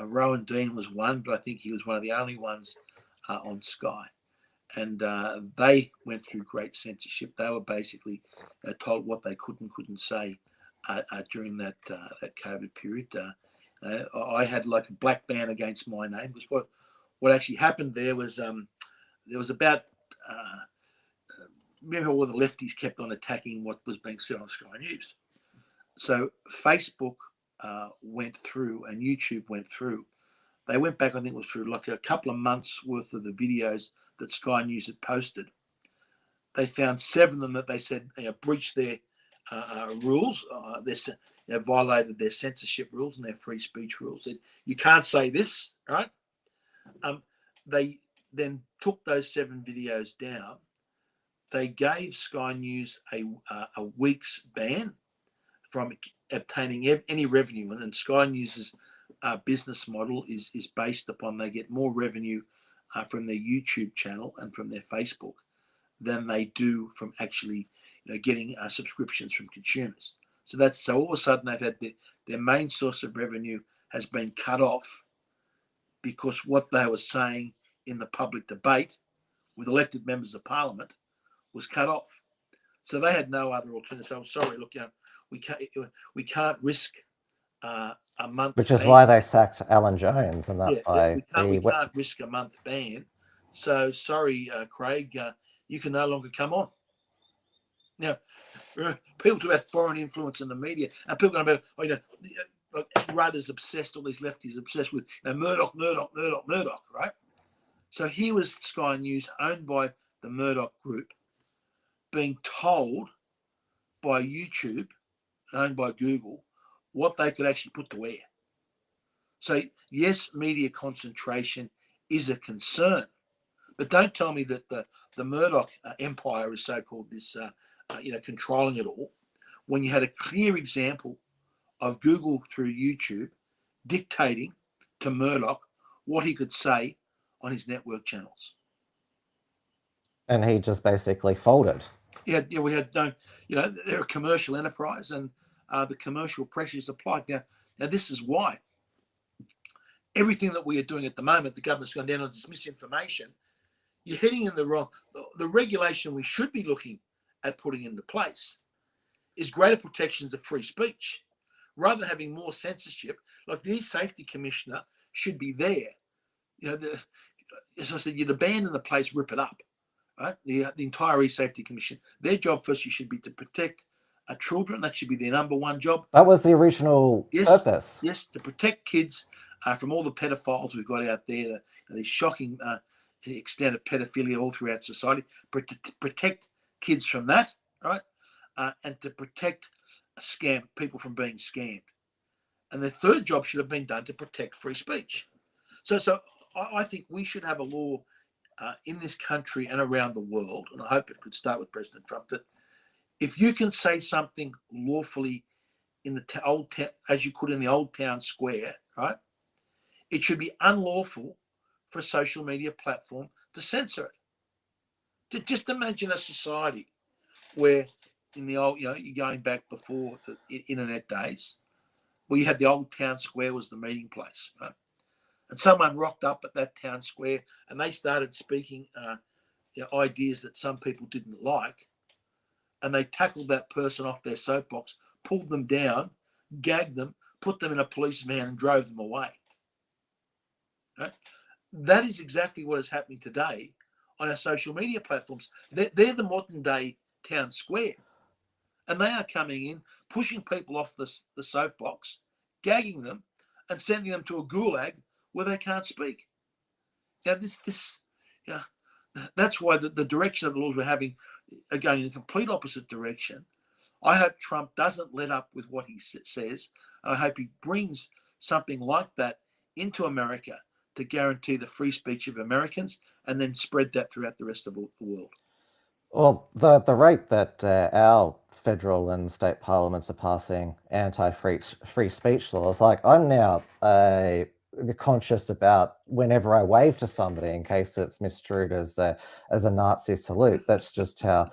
Rowan Dean was one, but I think he was one of the only ones on Sky, and they went through great censorship. They were basically told what they could and couldn't say during that COVID period. I had like a black ban against my name, because what actually happened there was there was about remember all the lefties kept on attacking what was being said on Sky News. So Facebook went through and YouTube went through. They went back, I think it was through like a couple of months worth of the videos that Sky News had posted. They found 7 of them that they said breached their rules. They violated their censorship rules and their free speech rules. Said, you can't say this, right? They then took those 7 videos down. They gave Sky News a week's ban from obtaining any revenue. And Sky News's business model is based upon they get more revenue from their YouTube channel and from their Facebook than they do from actually getting subscriptions from consumers. So all of a sudden they've had their main source of revenue has been cut off because what they were saying in the public debate with elected members of parliament was cut off. So they had no other alternative. So I'm sorry, look, we can't risk a month. Which is why they sacked Alan Jones, and that's we why can't risk a month ban. So sorry, Craig, you can no longer come on. Now, people talk about foreign influence in the media, and people go about, like Rudd's obsessed, all these lefties obsessed with Murdoch, right? So here was Sky News, owned by the Murdoch Group, being told by YouTube, owned by Google, what they could actually put to air. So yes, media concentration is a concern, but don't tell me that the Murdoch empire is so-called this, controlling it all, when you had a clear example of Google through YouTube dictating to Murdoch what he could say on his network channels. And he just basically folded. Yeah, we had they're a commercial enterprise, and the commercial pressures applied. Now this is why everything that we are doing at the moment, the government's gone down on this misinformation. You're heading in the wrong. The regulation we should be looking at putting into place is greater protections of free speech, rather than having more censorship. Like the safety commissioner should be there. As I said, you'd abandon the place, rip it up. Right? The entire e-safety commission. Their job firstly should be to protect children. That should be their number one job. That was the original purpose. Yes, to protect kids from all the pedophiles we've got out there, the shocking extent of pedophilia all throughout society. Protect kids from that, right? And to protect people from being scammed. And the third job should have been done to protect free speech. So I think we should have a law in this country and around the world, and I hope it could start with President Trump, that if you can say something lawfully in the old town, as you could in the old town square, right, it should be unlawful for a social media platform to censor it. Just imagine a society where in the old, you're going back before the internet days, where you had the old town square was the meeting place, right? And someone rocked up at that town square and they started speaking ideas that some people didn't like. And they tackled that person off their soapbox, pulled them down, gagged them, put them in a police van and drove them away. Right? That is exactly what is happening today on our social media platforms. They're the modern day town square. And they are coming in, pushing people off the soapbox, gagging them and sending them to a gulag where they can't speak. Now, that's why the direction of the laws we're having are going in a complete opposite direction. I hope Trump doesn't let up with what he says. And I hope he brings something like that into America to guarantee the free speech of Americans and then spread that throughout the rest of the world. Well, the rate that our federal and state parliaments are passing anti-free speech laws, like I'm now conscious about whenever I wave to somebody in case it's misconstrued as a Nazi salute. That's just how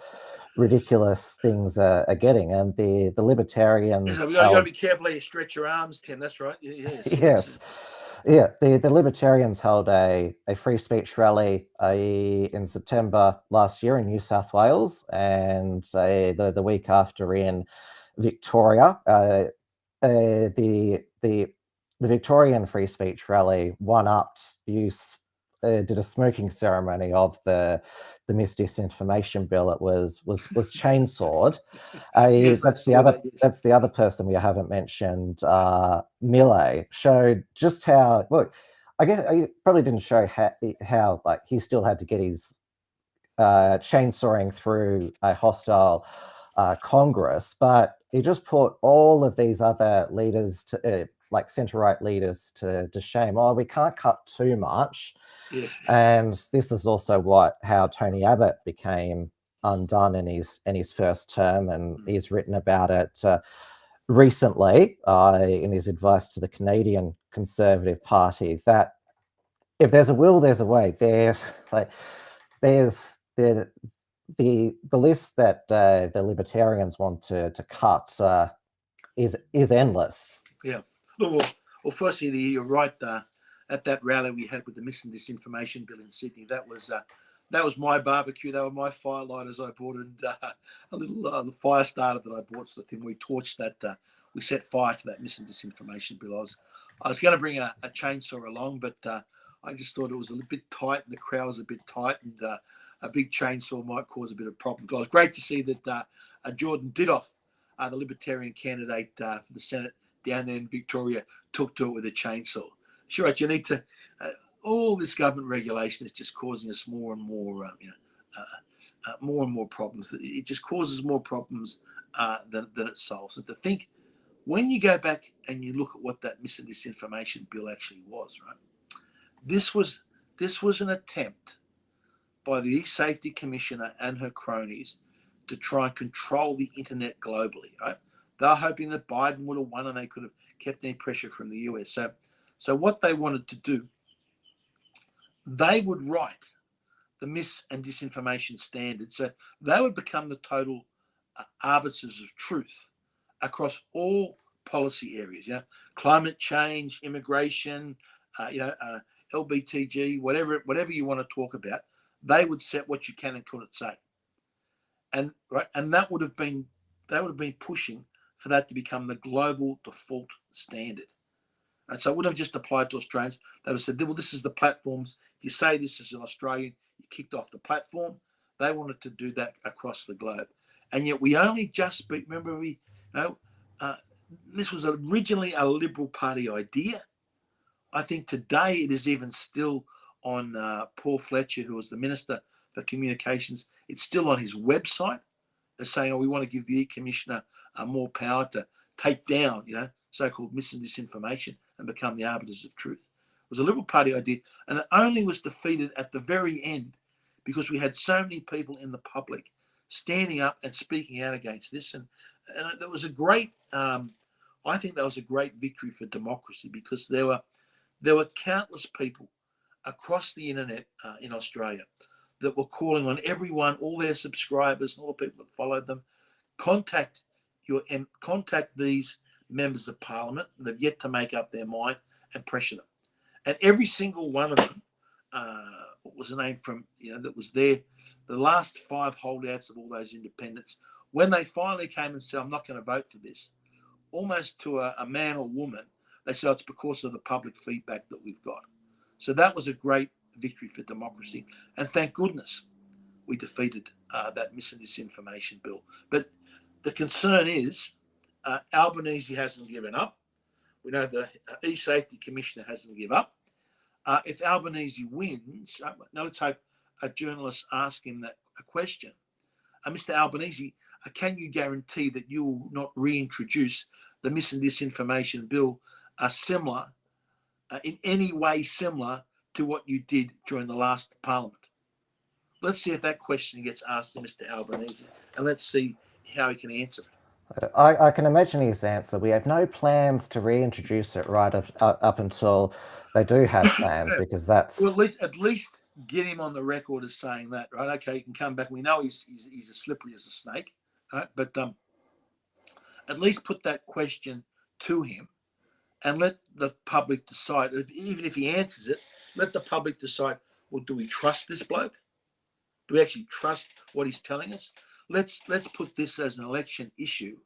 ridiculous things are getting. And the libertarians, you've got to be careful how you stretch your arms, Tim. That's right. Yes. Yes. Yeah, the libertarians held a free speech rally in September last year in New South Wales, and the week after in Victoria. The Victorian free speech rally one-upped use. Did a smoking ceremony of the disinformation bill. It was chainsawed. Yes, that's the other person we haven't mentioned. Millet showed just how. Look, I guess he probably didn't show how like he still had to get his chainsawing through a hostile Congress, but he just put all of these other leaders to like centre-right leaders to shame. Oh, we can't cut too much. Yeah. And this is also how Tony Abbott became undone in his first term, and he's written about it recently in his advice to the Canadian Conservative Party, that if there's a will, there's a way. There's the list that the Libertarians want to cut is endless. Yeah. Well, firstly, you're right. At that rally we had with the Missing Disinformation Bill in Sydney, that was my barbecue. They were my firelighters I bought, and a little fire starter that I bought. So we torched that. We set fire to that Missing Disinformation Bill. I was going to bring a chainsaw along, but I just thought it was a little bit tight, and the crowd was a bit tight, and a big chainsaw might cause a bit of problem. But it was great to see that Jordan Didoff, the Libertarian candidate for the Senate down there in Victoria, took to it with a chainsaw. Sure, you need to. All this government regulation is just causing us more and more, more and more problems. It just causes more problems than it solves. And to think, when you go back and you look at what that Missing Disinformation Bill actually was, right? This was an attempt by the E-Safety Commissioner and her cronies to try and control the internet globally, right? They're hoping that Biden would have won and they could have kept any pressure from the US. So what they wanted to do, they would write the mis and disinformation standards. So they would become the total arbiters of truth across all policy areas, climate change, immigration, LBTG, whatever you want to talk about. They would set what you can and couldn't say. And that would have been, they would have been pushing for that to become the global default standard. And so it would have just applied to Australians. They would have said, well, this is the platforms. If you say this as an Australian, you're kicked off the platform. They wanted to do that across the globe. And yet we only just, remember, this was originally a Liberal Party idea. I think today it is even still on Paul Fletcher, who was the Minister for Communications. It's still on his website. They're saying, we want to give the E-Commissioner more power to take down, so-called mis and disinformation and become the arbiters of truth. It was a Liberal Party idea, and it only was defeated at the very end because we had so many people in the public standing up and speaking out against this. And that was a great, I think that was a great victory for democracy, because there were countless people across the internet in Australia that were calling on everyone, all their subscribers and all the people that followed them, contact these members of parliament that have yet to make up their mind and pressure them. And every single one of them, what was the name from, that was there, the last 5 holdouts of all those independents, when they finally came and said, I'm not going to vote for this, almost to a man or woman, they said it's because of the public feedback that we've got. So that was a great victory for democracy. And thank goodness we defeated that mis and disinformation bill. But the concern is Albanese hasn't given up. We know the E-Safety Commissioner hasn't given up. If Albanese wins, now let's hope a journalist ask him a question. Mr. Albanese, can you guarantee that you will not reintroduce the mis and disinformation bill similar, in any way similar to what you did during the last parliament? Let's see if that question gets asked to Mr. Albanese, and let's see how he can answer it. I can imagine his answer. We have no plans to reintroduce it right up until they do have plans, because that's... Well, at least get him on the record as saying that, right? Okay, he can come back. We know he's as slippery as a snake, right? But at least put that question to him and let the public decide. Even if he answers it, let the public decide, well, do we trust this bloke? Do we actually trust what he's telling us? Let's put this as an election issue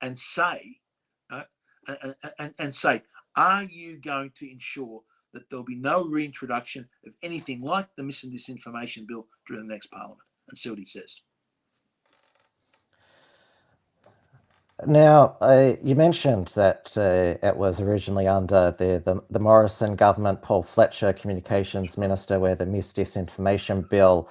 and say, say, are you going to ensure that there'll be no reintroduction of anything like the mis and disinformation bill during the next parliament? And see what he says. Now, you mentioned that it was originally under the Morrison government, Paul Fletcher, Communications Minister, where the mis-disinformation bill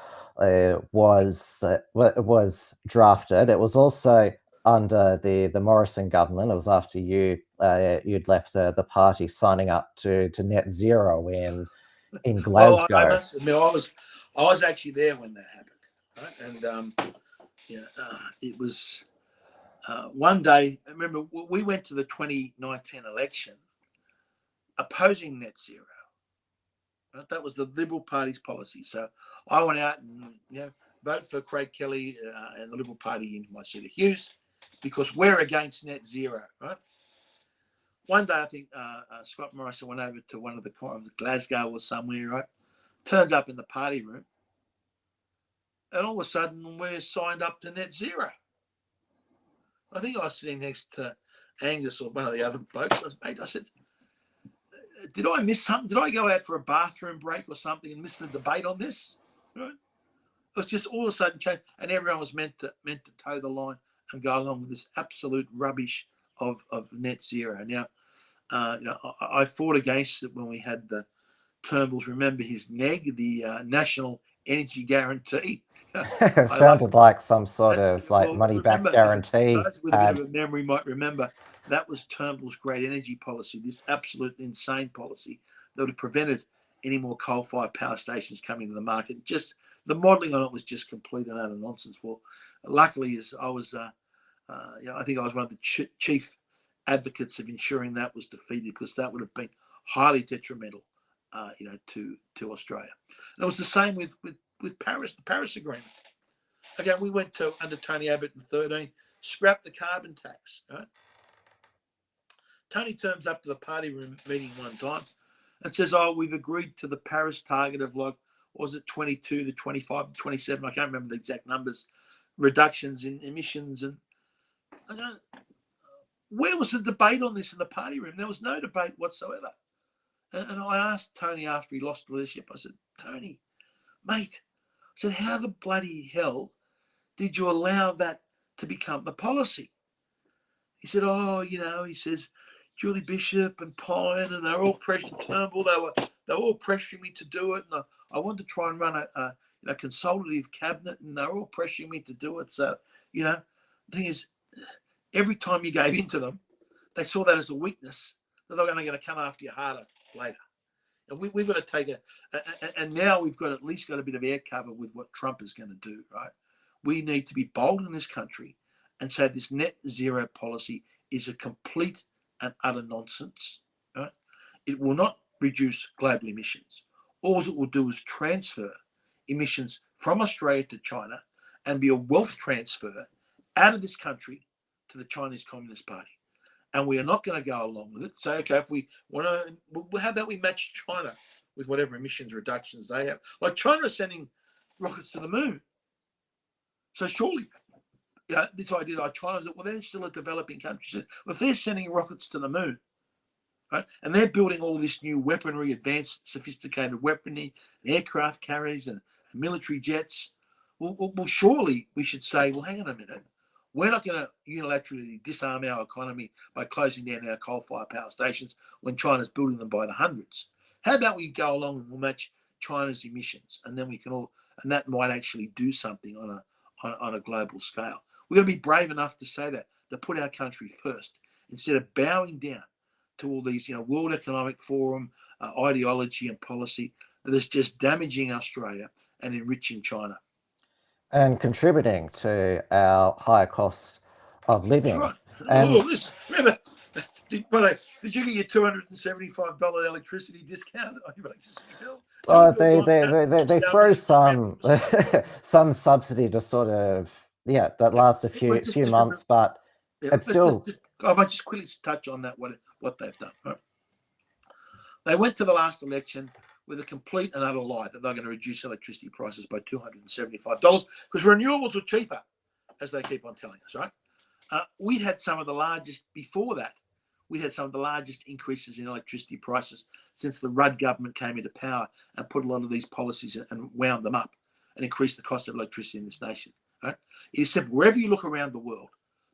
was drafted. It was also under the Morrison government. It was after you'd left the party, signing up to net zero in Glasgow. Well, I must admit, I was actually there when that happened, right? And it was. One day, I remember we went to the 2019 election opposing net zero. Right? That was the Liberal Party's policy. So I went out and vote for Craig Kelly and the Liberal Party in my seat of Hughes. because we're against net zero, right? One day, I think Scott Morrison went over to one of the Glasgow or somewhere, right? Turns up in the party room, and all of a sudden, we're signed up to net zero. I think I was sitting next to Angus or one of the other blokes. I said, did I miss something? Did I go out for a bathroom break or something and miss the debate on this? Right? It was just all of a sudden changed, and everyone was meant to toe the line and go along with this absolute rubbish of net zero. Now, I fought against it when we had the Turnbull's, remember his NEG, the National Energy Guarantee. It sounded like some sort of money-back guarantee. Those with a bit of a memory might remember that was Turnbull's great energy policy, this absolute insane policy that would have prevented any more coal-fired power stations coming to the market. Just the modelling on it was just complete and utter nonsense. Well, luckily, as I was, I think I was one of the chief advocates of ensuring that was defeated, because that would have been highly detrimental, to Australia. And it was the same with Paris, the Paris Agreement. Again, we went to, under Tony Abbott in 2013, scrap the carbon tax. Right? Tony turns up to the party room meeting one time and says, "Oh, we've agreed to the Paris target of was it 22 to 25 to 27? I can't remember the exact numbers, reductions in emissions." And I go, where was the debate on this in the party room? There was no debate whatsoever. And I asked Tony after he lost leadership, I said, "Tony, mate," I said, "how the bloody hell did you allow that to become the policy?" He said, "Oh, he says, Julie Bishop and Pine, and they're all pressuring Turnbull. They were all pressuring me to do it, and I wanted to try and run a consultative cabinet, and they were all pressuring me to do it. So, the thing is, every time you gave in to them, they saw that as a weakness, that they're going to come after you harder later." And we've got to take and now we've got at least got a bit of air cover with what Trump is going to do, right? We need to be bold in this country and say this net zero policy is a complete and utter nonsense, right? It will not reduce global emissions. All it will do is transfer emissions from Australia to China and be a wealth transfer out of this country to the Chinese Communist Party. And we are not going to go along with it. So, okay, if we want to, how about we match China with whatever emissions reductions they have? Like China is sending rockets to the moon. So surely, this idea that China's, well, they're still a developing country. So if they're sending rockets to the moon, right, and they're building all this new weaponry, advanced, sophisticated weaponry, and aircraft carriers and military jets, well, surely we should say, well, hang on a minute. We're not going to unilaterally disarm our economy by closing down our coal-fired power stations when China's building them by the hundreds. How about we go along and we'll match China's emissions, and then we can all, and that might actually do something on a global scale. We've got to be brave enough to say that, to put our country first, instead of bowing down to all these, World Economic Forum ideology and policy that is just damaging Australia and enriching China. And contributing to our higher costs of living. That's right. And listen, remember, did you get your $275 electricity discount on your electricity bill? They throw some subsidy to sort of, that lasts a few months, but it's still. I might just quickly touch on that, what they've done. Right? They went to the last election with a complete and utter lie that they're going to reduce electricity prices by $275 because renewables are cheaper, as they keep on telling us, right? We'd had some of the largest, before that, increases in electricity prices since the Rudd government came into power and put a lot of these policies and wound them up and increased the cost of electricity in this nation, right? It is simple. Wherever you look around the world,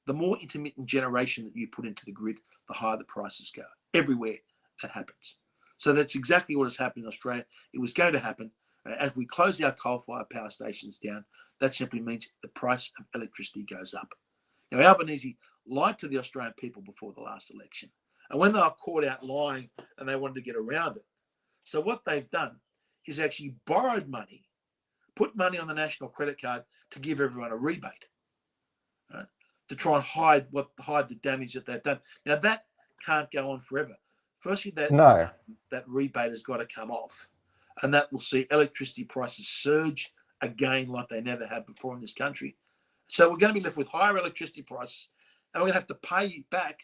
the more intermittent generation that you put into the grid, the higher the prices go. Everywhere that happens. So that's exactly what has happened in Australia. It was going to happen. As we close our coal-fired power stations down, that simply means the price of electricity goes up. Now, Albanese lied to the Australian people before the last election. And when they were caught out lying and they wanted to get around it. So what they've done is actually borrowed money, put money on the national credit card to give everyone a rebate, right? To try and hide the damage that they've done. Now, that can't go on forever. Firstly, that rebate has got to come off, and that will see electricity prices surge again like they never have before in this country. So we're going to be left with higher electricity prices and we're going to have to pay back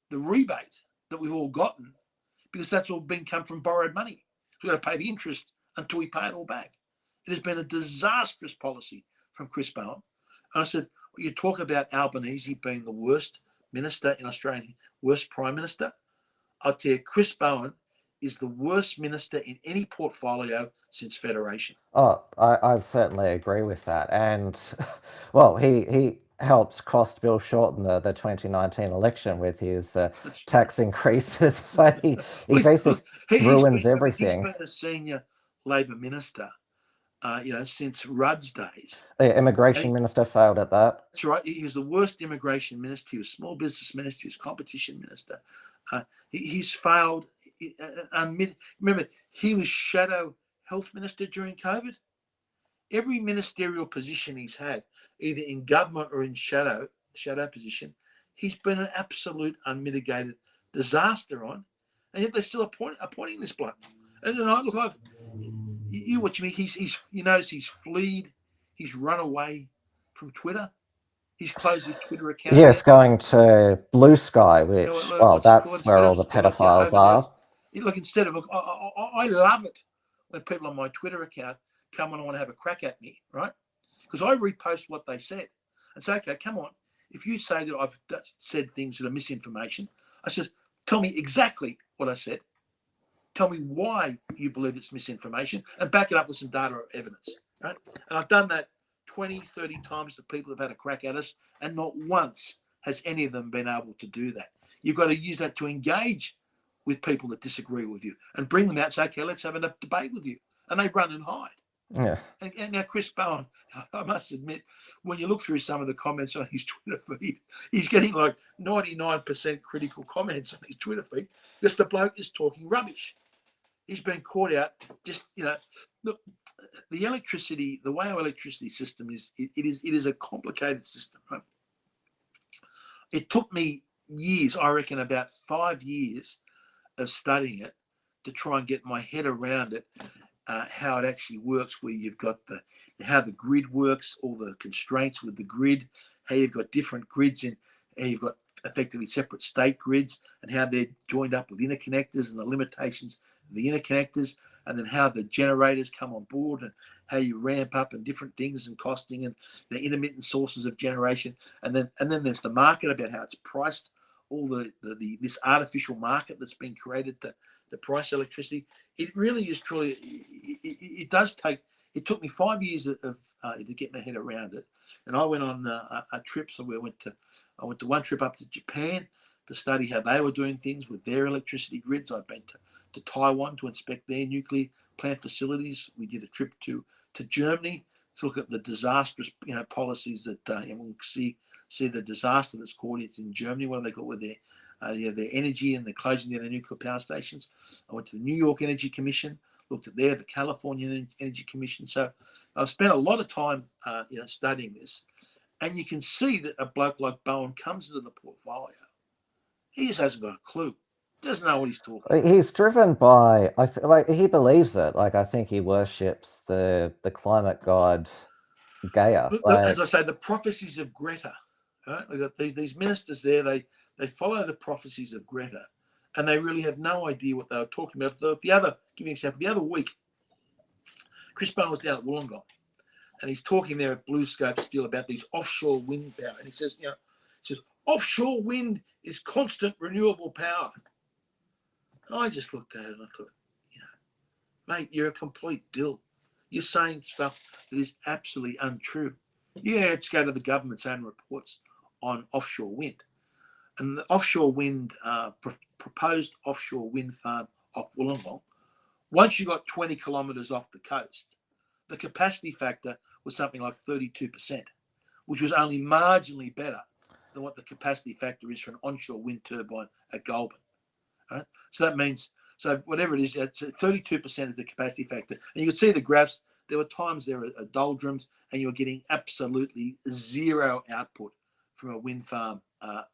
the rebate that we've all gotten because that's all come from borrowed money. So we've got to pay the interest until we pay it all back. It has been a disastrous policy from Chris Bowen. And I said, well, you talk about Albanese being the worst minister in Australia, worst prime minister. I'll tell you, Chris Bowen is the worst minister in any portfolio since Federation. Oh, I certainly agree with that. And, well, he helps cost Bill Shorten the 2019 election with his tax increases. So he basically ruins everything. He's been a senior Labor minister, since Rudd's days. The immigration minister failed at that. That's right. He was the worst immigration minister. He was small business minister. He was competition minister. He's failed. Remember, he was shadow health minister during COVID. Every ministerial position he's had, either in government or in shadow position, he's been an absolute unmitigated disaster on, and yet they're still appointing this bloke. And look, you watch me. He's you notice he's fled, he's run away from Twitter. He's closed his Twitter account. Yes, going to Blue Sky, which that's where all the pedophiles are. Look, instead of I love it when people on my Twitter account come on and want to have a crack at me, right? Because I repost what they said and say, okay, come on. If you say that I've said things that are misinformation, I says, tell me exactly what I said. Tell me why you believe it's misinformation and back it up with some data or evidence, right? And I've done that 20, 30 times to people who've had a crack at us, and not once has any of them been able to do that. You've got to use that to engage with people that disagree with you and bring them out and say, okay, let's have a debate with you. And they run and hide. Yeah. And now Chris Bowen, I must admit, when you look through some of the comments on his Twitter feed, he's getting like 99% critical comments on his Twitter feed because the bloke is talking rubbish. He's been caught out. Just, look, the electricity, the way our electricity system is, it is a complicated system, right? It took me years, I reckon about 5 years of studying it to try and get my head around it, how it actually works, where you've got how the grid works, all the constraints with the grid, how you've got different grids in, how you've got effectively separate state grids and how they're joined up with interconnectors and the limitations of the interconnectors, and then how the generators come on board and how you ramp up and different things and costing and the intermittent sources of generation. And then there's the market about how it's priced, all this artificial market that's been created to price electricity. It really is truly, it took me 5 years to get my head around it. And I went on a trip. So I went to one trip up to Japan to study how they were doing things with their electricity grids. I've been to Taiwan to inspect their nuclear plant facilities. We did a trip to Germany to look at the disastrous policies that and we'll see the disaster that's caused in Germany. What have they got with their energy and they're closing down their nuclear power stations. I went to the New York Energy Commission, looked at the California Energy Commission. So I've spent a lot of time studying this, and you can see that a bloke like Bowen comes into the portfolio. He just hasn't got a clue. Doesn't know what he's talking about. He's driven by, he believes it. Like, I think he worships the climate god Gaia. As I say, the prophecies of Greta. Right? We've got these ministers there. They follow the prophecies of Greta, and they really have no idea what they were talking about. Give you an example. The other week, Chris Bowen was down at Wollongong, and he's talking there at Blue Scope Steel about these offshore wind power, and he says, offshore wind is constant renewable power. And I just looked at it and I thought, mate, you're a complete dill. You're saying stuff that is absolutely untrue. Yeah, let's go to the government's own reports on offshore wind. And the offshore wind, proposed offshore wind farm off Wollongong, once you got 20 kilometres off the coast, the capacity factor was something like 32%, which was only marginally better than what the capacity factor is for an onshore wind turbine at Goulburn. Right? So that means, whatever it is, 32% is the capacity factor. And you could see the graphs. There were times there were doldrums, and you were getting absolutely zero output from a wind farm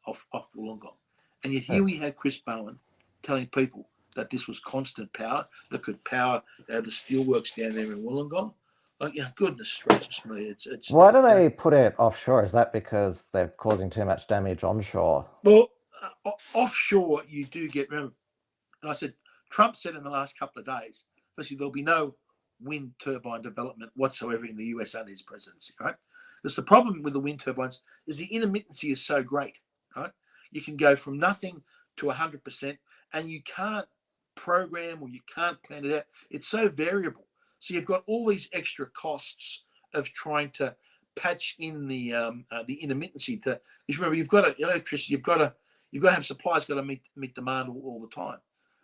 off Wollongong. And yet here we had Chris Bowen telling people that this was constant power that could power the steelworks down there in Wollongong. Like, goodness gracious me, it's. Why do they put it offshore? Is that because they're causing too much damage onshore? Well, offshore you do get. Remember, and I said Trump said in the last couple of days, firstly there'll be no wind turbine development whatsoever in the US under his presidency, right? Because the problem with the wind turbines is the intermittency is so great, right? You can go from nothing to 100%, and you can't program or you can't plan it out. It's so variable. So you've got all these extra costs of trying to patch in the intermittency. Because remember, you've got electricity, you've got to have supplies, got to meet demand all the time.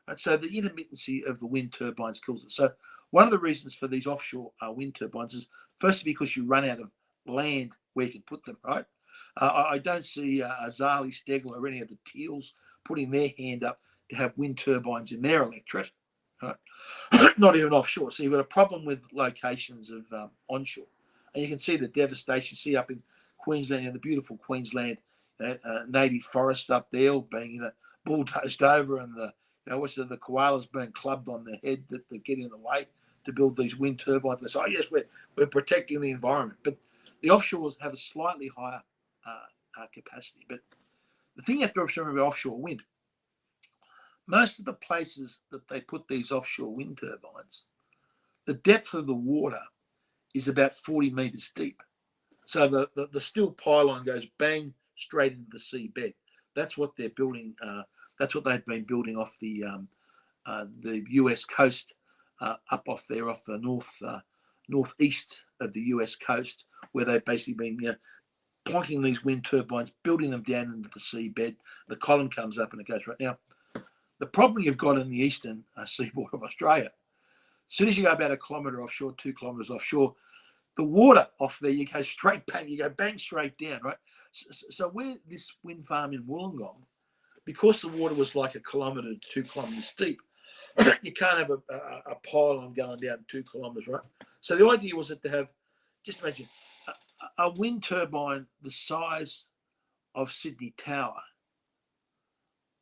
Right? So the intermittency of the wind turbines kills it. So one of the reasons for these offshore wind turbines is firstly because you run out of land where you can put them. Right? I don't see Azali, Stegler, or any of the Teals putting their hand up to have wind turbines in their electorate. Right? Not even offshore. So you've got a problem with locations of onshore. And you can see the devastation. See up in Queensland, the beautiful Queensland native forests up there all being bulldozed over, and the koalas being clubbed on the head that they're getting in the way to build these wind turbines. They say, oh, yes, we're protecting the environment. But the offshores have a slightly higher capacity. But the thing you have to remember about offshore wind, most of the places that they put these offshore wind turbines, the depth of the water is about 40 metres deep. So the steel pylon goes bang straight into the seabed. That's what they're building. That's what they've been building off the US coast, up off there, off the northeast of the US coast, where they've basically been plonking these wind turbines, building them down into the seabed. The column comes up and it goes right now. The problem you've got in the eastern seaboard of Australia, as soon as you go about 1 kilometre offshore, 2 kilometres offshore, the water off there, you go straight bang, you go bang straight down, right? So where this wind farm in Wollongong, because the water was like 1 kilometre to 2 kilometres deep, you can't have a pylon going down 2 kilometres, right? So the idea was that to have, just imagine, a wind turbine the size of Sydney Tower,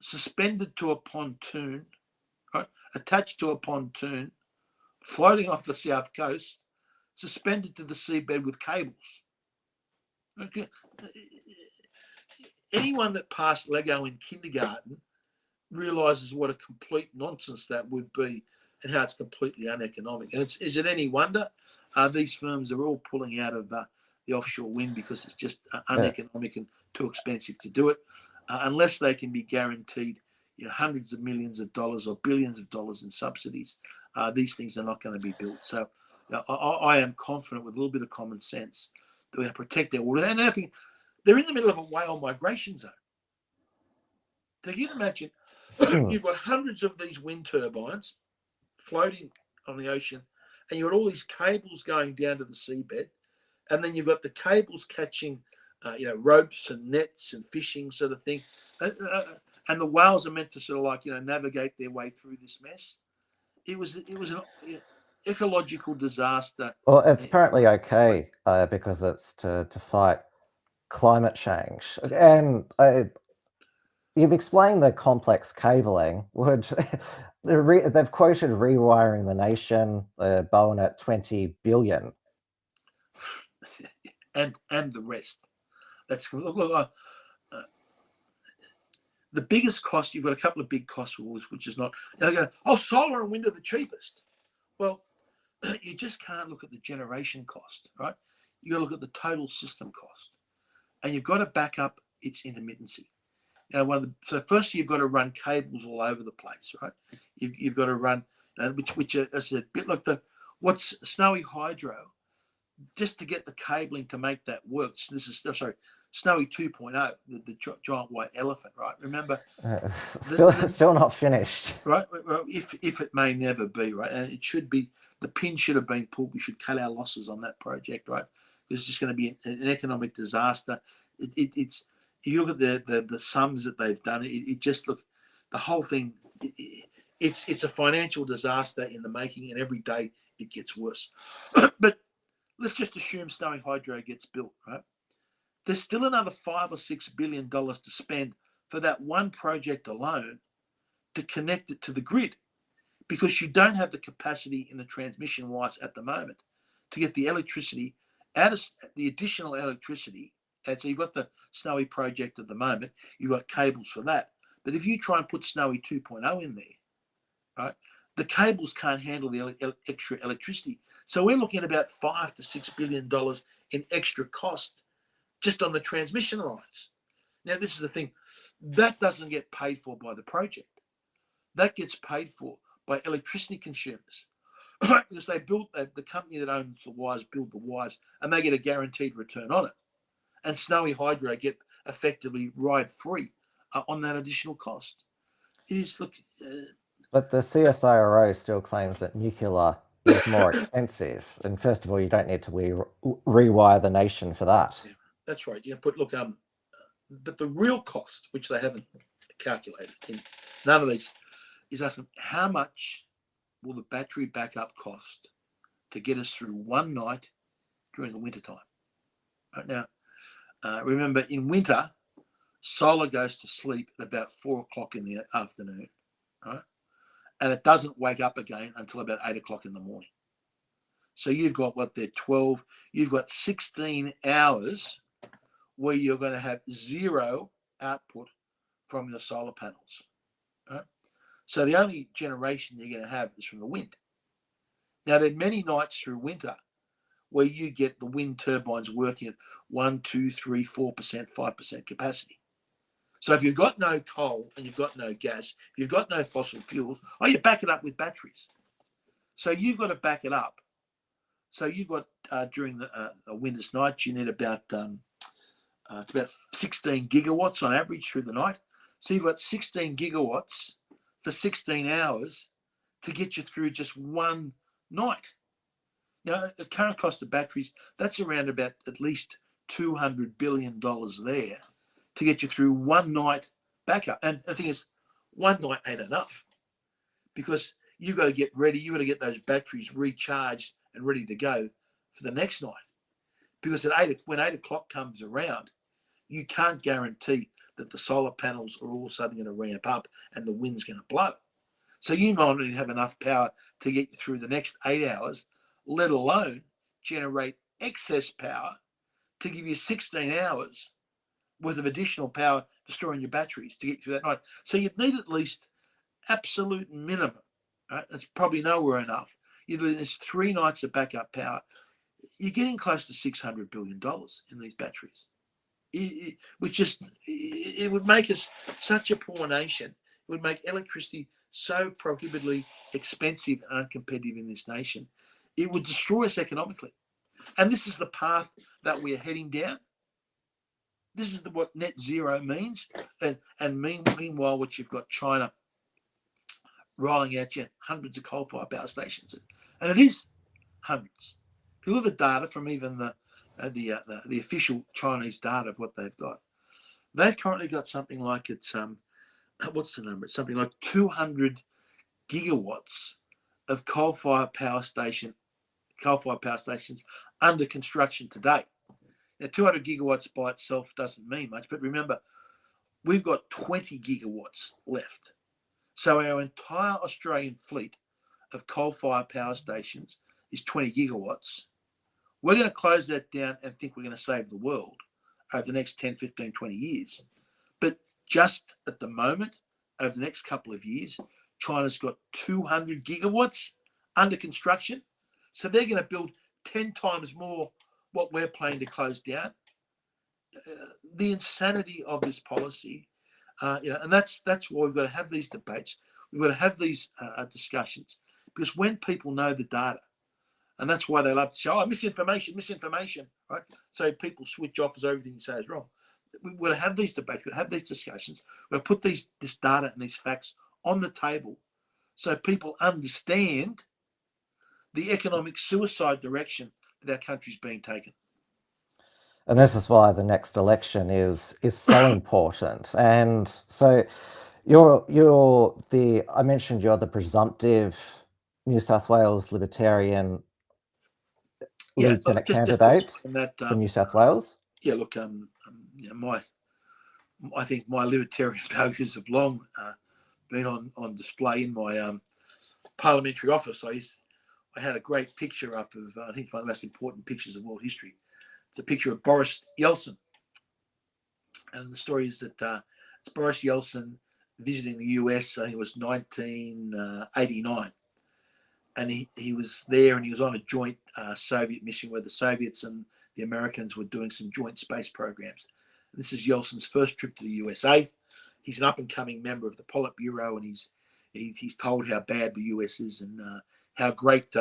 suspended to a pontoon, right, attached to a pontoon, floating off the south coast, suspended to the seabed with cables. Okay. Anyone that passed Lego in kindergarten realises what a complete nonsense that would be and how it's completely uneconomic. And is it any wonder these firms are all pulling out of the offshore wind because it's just uneconomic and too expensive to do it, unless they can be guaranteed hundreds of millions of dollars or billions of dollars in subsidies. These things are not going to be built. So I am confident with a little bit of common sense that we're going to protect their water. And I think they're in the middle of a whale migration zone. So you can imagine you've got hundreds of these wind turbines floating on the ocean, and you've got all these cables going down to the seabed, and then you've got the cables catching ropes and nets and fishing sort of thing. And the whales are meant to sort of like, navigate their way through this mess. It was an ecological disaster. Well, it's apparently okay because it's to fight climate change. And you've explained the complex cabling. They've quoted rewiring the nation, Bowen at $20 billion. And the rest. That's look. The biggest cost, you've got a couple of big costs, which is not. They go, solar and wind are the cheapest. Well, you just can't look at the generation cost, right? You got to look at the total system cost, and you've got to back up its intermittency. Now, so first you've got to run cables all over the place, right? You've got to run, which is a bit like what's snowy hydro, just to get the cabling to make that work. This is Snowy 2.0, the giant white elephant, right? Remember, still not finished, right? Well, if it may never be, right, and it should be. The pin should have been pulled. We should cut our losses on that project, right? It's just going to be an economic disaster. It's if you look at the sums that they've done, it just look the whole thing. It's a financial disaster in the making, and every day it gets worse. But let's just assume Snowy Hydro gets built, right? There's still another $5 or $6 billion to spend for that one project alone to connect it to the grid, because you don't have the capacity in the transmission wires at the moment to get the electricity out of the additional electricity. And so you've got the Snowy project at the moment. You've got cables for that. But if you try and put Snowy 2.0 in there, right, the cables can't handle the extra electricity. So we're looking at about $5 to $6 billion in extra cost just on the transmission lines. Now, this is the thing. That doesn't get paid for by the project. That gets paid for by electricity consumers. Because they built, the company that owns the wires build the wires, and they get a guaranteed return on it. And Snowy Hydro get effectively ride free on that additional cost. It is, look. But the CSIRO still claims that nuclear is more expensive. And first of all, you don't need to rewire the nation for that. Yeah, that's right. Yeah, but look, but the real cost, which they haven't calculated in none of these, is asking how much will the battery backup cost to get us through one night during the winter time? Right now, remember, in winter, solar goes to sleep at about 4 o'clock in the afternoon, right? And it doesn't wake up again until about 8 o'clock in the morning. So you've got you've got 16 hours where you're going to have zero output from your solar panels, right? So the only generation you're going to have is from the wind. Now, there are many nights through winter where you get the wind turbines working at 1, 2, 3, 4%, 5% capacity. So if you've got no coal and you've got no gas, if you've got no fossil fuels, you back it up with batteries. So you've got to back it up. So you've got during the winter's nights, you need about 16 gigawatts on average through the night. So you've got 16 gigawatts for 16 hours to get you through just one night. Now, the current cost of batteries, that's around about at least $200 billion there to get you through one night backup. And the thing is, one night ain't enough because you've got to get ready. You've got to get those batteries recharged and ready to go for the next night. Because when 8 o'clock comes around, you can't guarantee that the solar panels are all of a sudden going to ramp up and the wind's going to blow. So you might not even have enough power to get you through the next 8 hours, let alone generate excess power to give you 16 hours worth of additional power to store in your batteries to get through that night. So you'd need at least absolute minimum, right? That's probably nowhere enough. You'd need this 3 nights of backup power. You're getting close to $600 billion in these batteries. It would make us such a poor nation. It would make electricity so prohibitively expensive and uncompetitive in this nation. It would destroy us economically. And this is the path that we're heading down. This is what net zero means. And meanwhile, what you've got China rolling out hundreds of coal-fired power stations. And it is hundreds. If you look at the data from even the official Chinese data of what they've got, they've currently got something like what's the number? It's something like 200 gigawatts of coal-fired power stations under construction today. Now, 200 gigawatts by itself doesn't mean much, but remember, we've got 20 gigawatts left. So our entire Australian fleet of coal-fired power stations is 20 gigawatts. We're going to close that down and think we're going to save the world over the next 10, 15, 20 years. But just at the moment, over the next couple of years, China's got 200 gigawatts under construction. So they're going to build 10 times more what we're planning to close down. The insanity of this policy, and that's why we've got to have these debates. We've got to have these discussions, because when people know the data, and that's why they love to say, misinformation, right? So people switch off as everything you say is wrong. We've got to have these debates, we've got to have these discussions, we've got to put this data and these facts on the table so people understand the economic suicide direction that our country's being taken. And this is why the next election is so important. And so I mentioned you're the presumptive New South Wales Libertarian lead Senate candidate for New South Wales. Yeah, look, I think my libertarian values have long been on display in my parliamentary office. I had a great picture up of, I think, one of the most important pictures of world history. It's a picture of Boris Yeltsin. And the story is that it's Boris Yeltsin visiting the US, I think it was 1989. And he was there, and he was on a joint Soviet mission where the Soviets and the Americans were doing some joint space programs. And this is Yeltsin's first trip to the USA. He's an up-and-coming member of the Politburo, and he's told how bad the US is and how great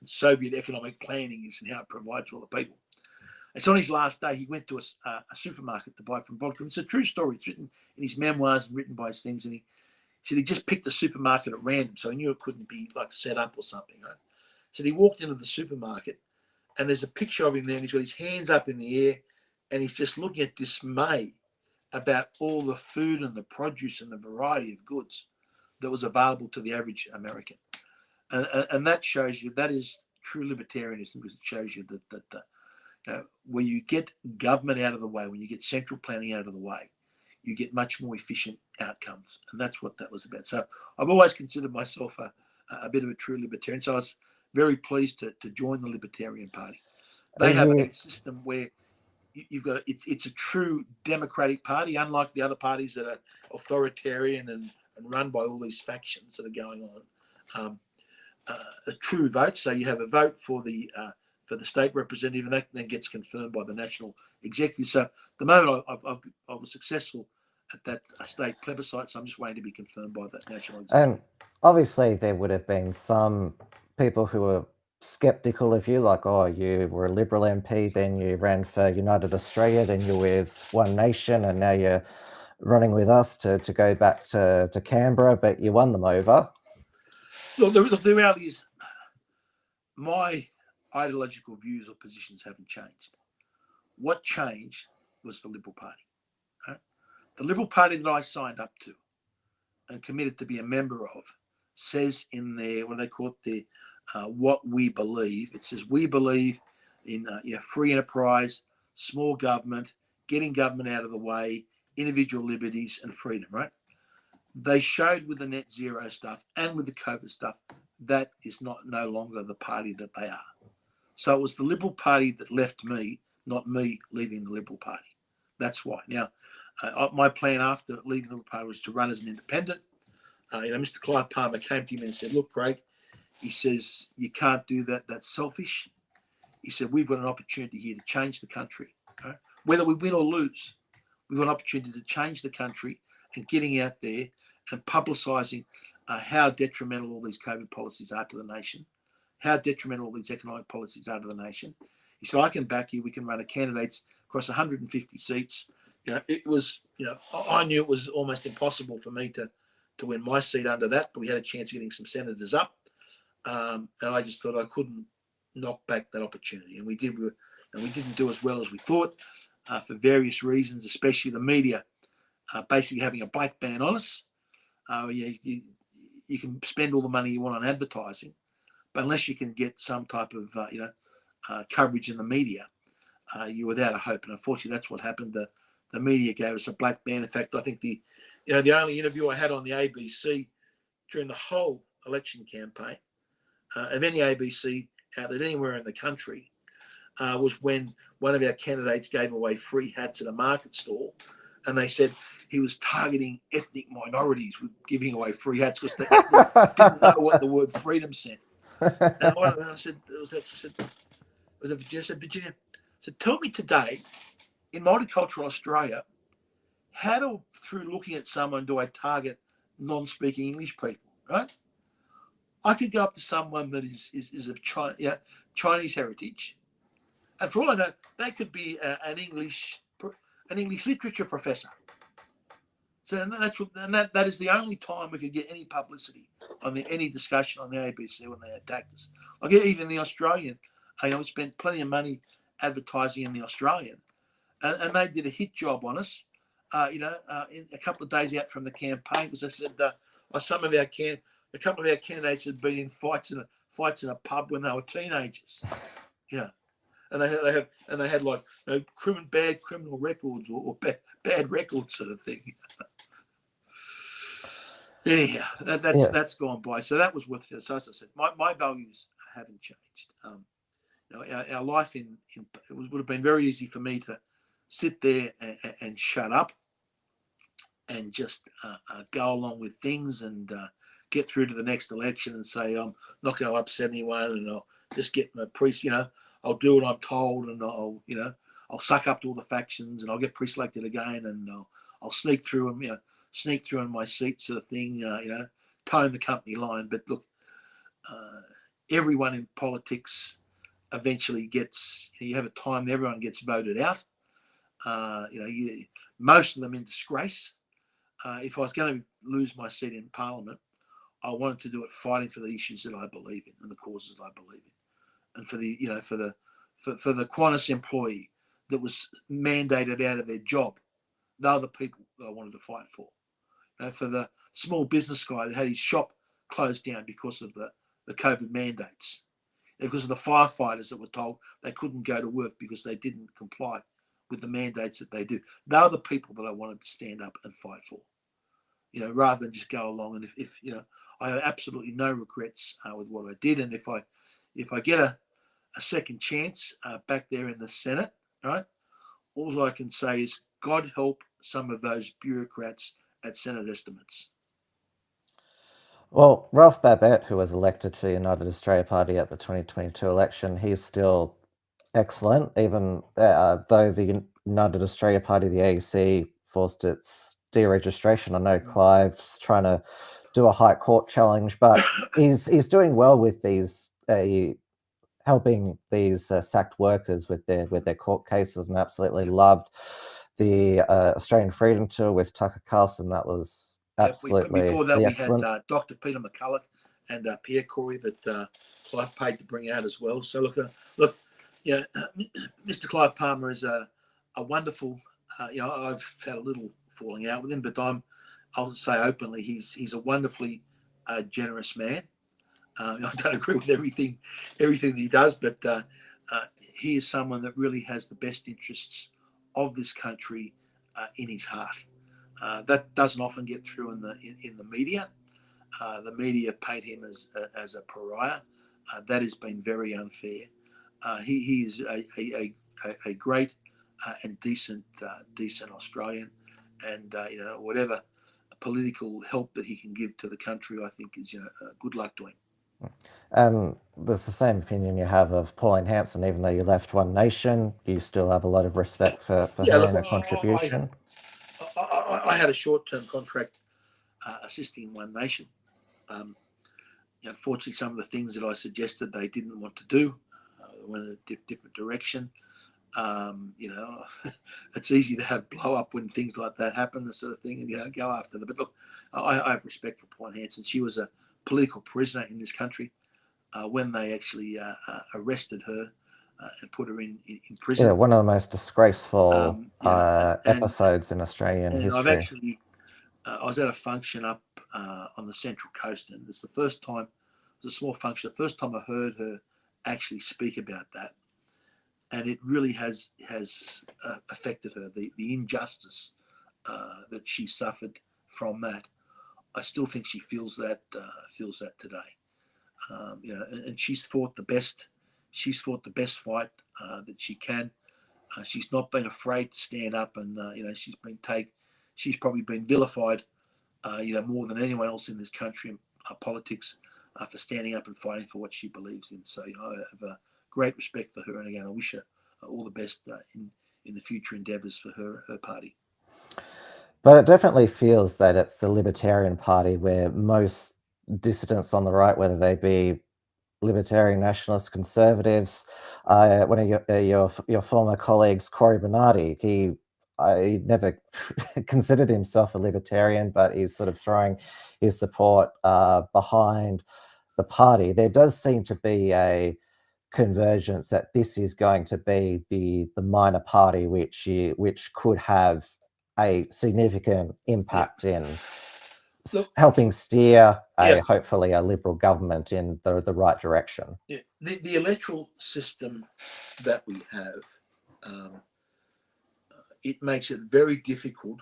Soviet economic planning is and how it provides for all the people. And so on his last day, he went to a supermarket to buy from vodka. It's a true story. It's written in his memoirs and written by his things. And he said he just picked the supermarket at random, so he knew it couldn't be like set up or something, right? So he walked into the supermarket, and there's a picture of him there, and he's got his hands up in the air, and he's just looking at dismay about all the food and the produce and the variety of goods that was available to the average American. And that shows you, that is true libertarianism, because it shows you that when you get government out of the way, when you get central planning out of the way, you get much more efficient outcomes. And that's what that was about. So I've always considered myself a bit of a true libertarian. So I was very pleased to join the Libertarian Party. They have a system where you've got, it's a true democratic party, unlike the other parties that are authoritarian and run by all these factions that are going on. A true vote. So you have a vote for the state representative, and that then gets confirmed by the national executive. So the moment I was successful at that state plebiscite, so I'm just waiting to be confirmed by that national executive. And obviously there would have been some people who were skeptical of you, like, oh, you were a Liberal MP, then you ran for United Australia, then you're with One Nation, and now you're running with us to go back to Canberra, but you won them over. Look, the reality is my ideological views or positions haven't changed. What changed was the Liberal Party. Right? The Liberal Party that I signed up to and committed to be a member of says in there, what do they call it, the what we believe. It says we believe in free enterprise, small government, getting government out of the way, individual liberties and freedom, right? They showed with the net zero stuff and with the COVID stuff, that is no longer the party that they are. So it was the Liberal Party that left me, not me leaving the Liberal Party. That's why. Now, my plan after leaving the Liberal Party was to run as an independent. Mr. Clive Palmer came to me and said, look, Craig, he says, you can't do that. That's selfish. He said, we've got an opportunity here to change the country. Right? Whether we win or lose, we've got an opportunity to change the country and getting out there and publicising how detrimental all these COVID policies are to the nation, how detrimental all these economic policies are to the nation. He said, I can back you. We can run a candidates across 150 seats. It was, I knew it was almost impossible for me to win my seat under that, but we had a chance of getting some senators up. And I just thought I couldn't knock back that opportunity. And we didn't do as well as we thought for various reasons, especially the media basically having a black ban on us. You can spend all the money you want on advertising, but unless you can get some type of coverage in the media, you're without a hope. And unfortunately, that's what happened. The media gave us a black ban. In fact, I think the only interview I had on the ABC during the whole election campaign of any ABC outlet anywhere in the country was when one of our candidates gave away free hats at a market stall, and they said he was targeting ethnic minorities with giving away free hats because they didn't know what the word freedom meant. And I said, Virginia, I said, tell me today, in multicultural Australia, through looking at someone, do I target non-speaking English people, right? I could go up to someone that is of Chinese heritage, and for all I know, they could be an English literature professor. So that is the only time we could get any publicity on any discussion on the ABC when they attacked us. Like even the Australian, we spent plenty of money advertising in the Australian, and they did a hit job on us. In a couple of days out from the campaign, because they said a couple of our candidates had been in fights in a pub when they were teenagers, and they had like bad criminal records or bad records sort of thing. Anyhow, that's gone by. So that was worth it. So as I said, my values haven't changed. Our life would have been very easy for me to sit there and shut up and just go along with things and get through to the next election and say, I'm not going to upset anyone, and I'll just get my priest, I'll do what I'm told, and I'll suck up to all the factions, and I'll get pre-selected again, and I'll sneak through and sneak through in my seat, sort of thing, towing the company line. But look, everyone in politics eventually gets. You have a time that everyone gets voted out. Most of them in disgrace. If I was going to lose my seat in Parliament, I wanted to do it fighting for the issues that I believe in and the causes that I believe in, and for the for the Qantas employee that was mandated out of their job. They're the people that I wanted to fight for. For the small business guy that had his shop closed down because of the COVID mandates, because of the firefighters that were told they couldn't go to work because they didn't comply with the mandates that they do. They're the people that I wanted to stand up and fight for, rather than just go along. And if I have absolutely no regrets with what I did. And if I get a second chance back there in the Senate, right, all I can say is God help some of those bureaucrats at Senate estimates. Well, Ralph Babet, who was elected for the United Australia Party at the 2022 election, he's still excellent, even though the United Australia Party, the AEC, forced its deregistration. I know Clive's trying to do a high court challenge, but he's doing well with these helping these sacked workers with their court cases, and absolutely loved the Australian Freedom Tour with Tucker Carlson. That was absolutely before that excellent. We had Dr. Peter McCulloch and Pierre Corey that Clive paid to bring out as well. So look, Mr. Clive Palmer is a wonderful. I've had a little falling out with him, but I'll say openly he's a wonderfully generous man. I don't agree with everything that he does, but he is someone that really has the best interests of this country in his heart. That doesn't often get through in the media. The media paint him as a pariah. That has been very unfair. He is a great and decent Australian, and whatever political help that he can give to the country, I think is good luck to him. And there's the same opinion you have of Pauline Hanson. Even though you left One Nation, you still have a lot of respect for her and her contribution. I had a short-term contract assisting One Nation. Unfortunately, some of the things that I suggested they didn't want to do went in a different direction. It's easy to have blow up when things like that happen, the sort of thing, and go after them. But look, I have respect for Pauline Hanson. She was a political prisoner in this country when they actually arrested her and put her in prison. Yeah, one of the most disgraceful episodes in Australian history. I've actually, I was at a function up on the Central Coast, and it's the first time, it was a small function, the first time I heard her actually speak about that. And it really has affected her, the injustice that she suffered from that. I still think she feels that today. And she's fought the best. She's fought the best fight that she can. She's not been afraid to stand up, and she's probably been vilified, more than anyone else in this country in politics for standing up and fighting for what she believes in. So I have a great respect for her, and again, I wish her all the best in the future endeavours for her party. But it definitely feels that it's the Libertarian Party where most dissidents on the right, whether they be Libertarian Nationalists, Conservatives, one of your former colleagues, Cory Bernardi, I never considered himself a Libertarian, but he's sort of throwing his support behind the party. There does seem to be a convergence that this is going to be the minor party which could have a significant impact in helping steer hopefully a Liberal government in the right direction. Yeah. The electoral system that we have, it makes it very difficult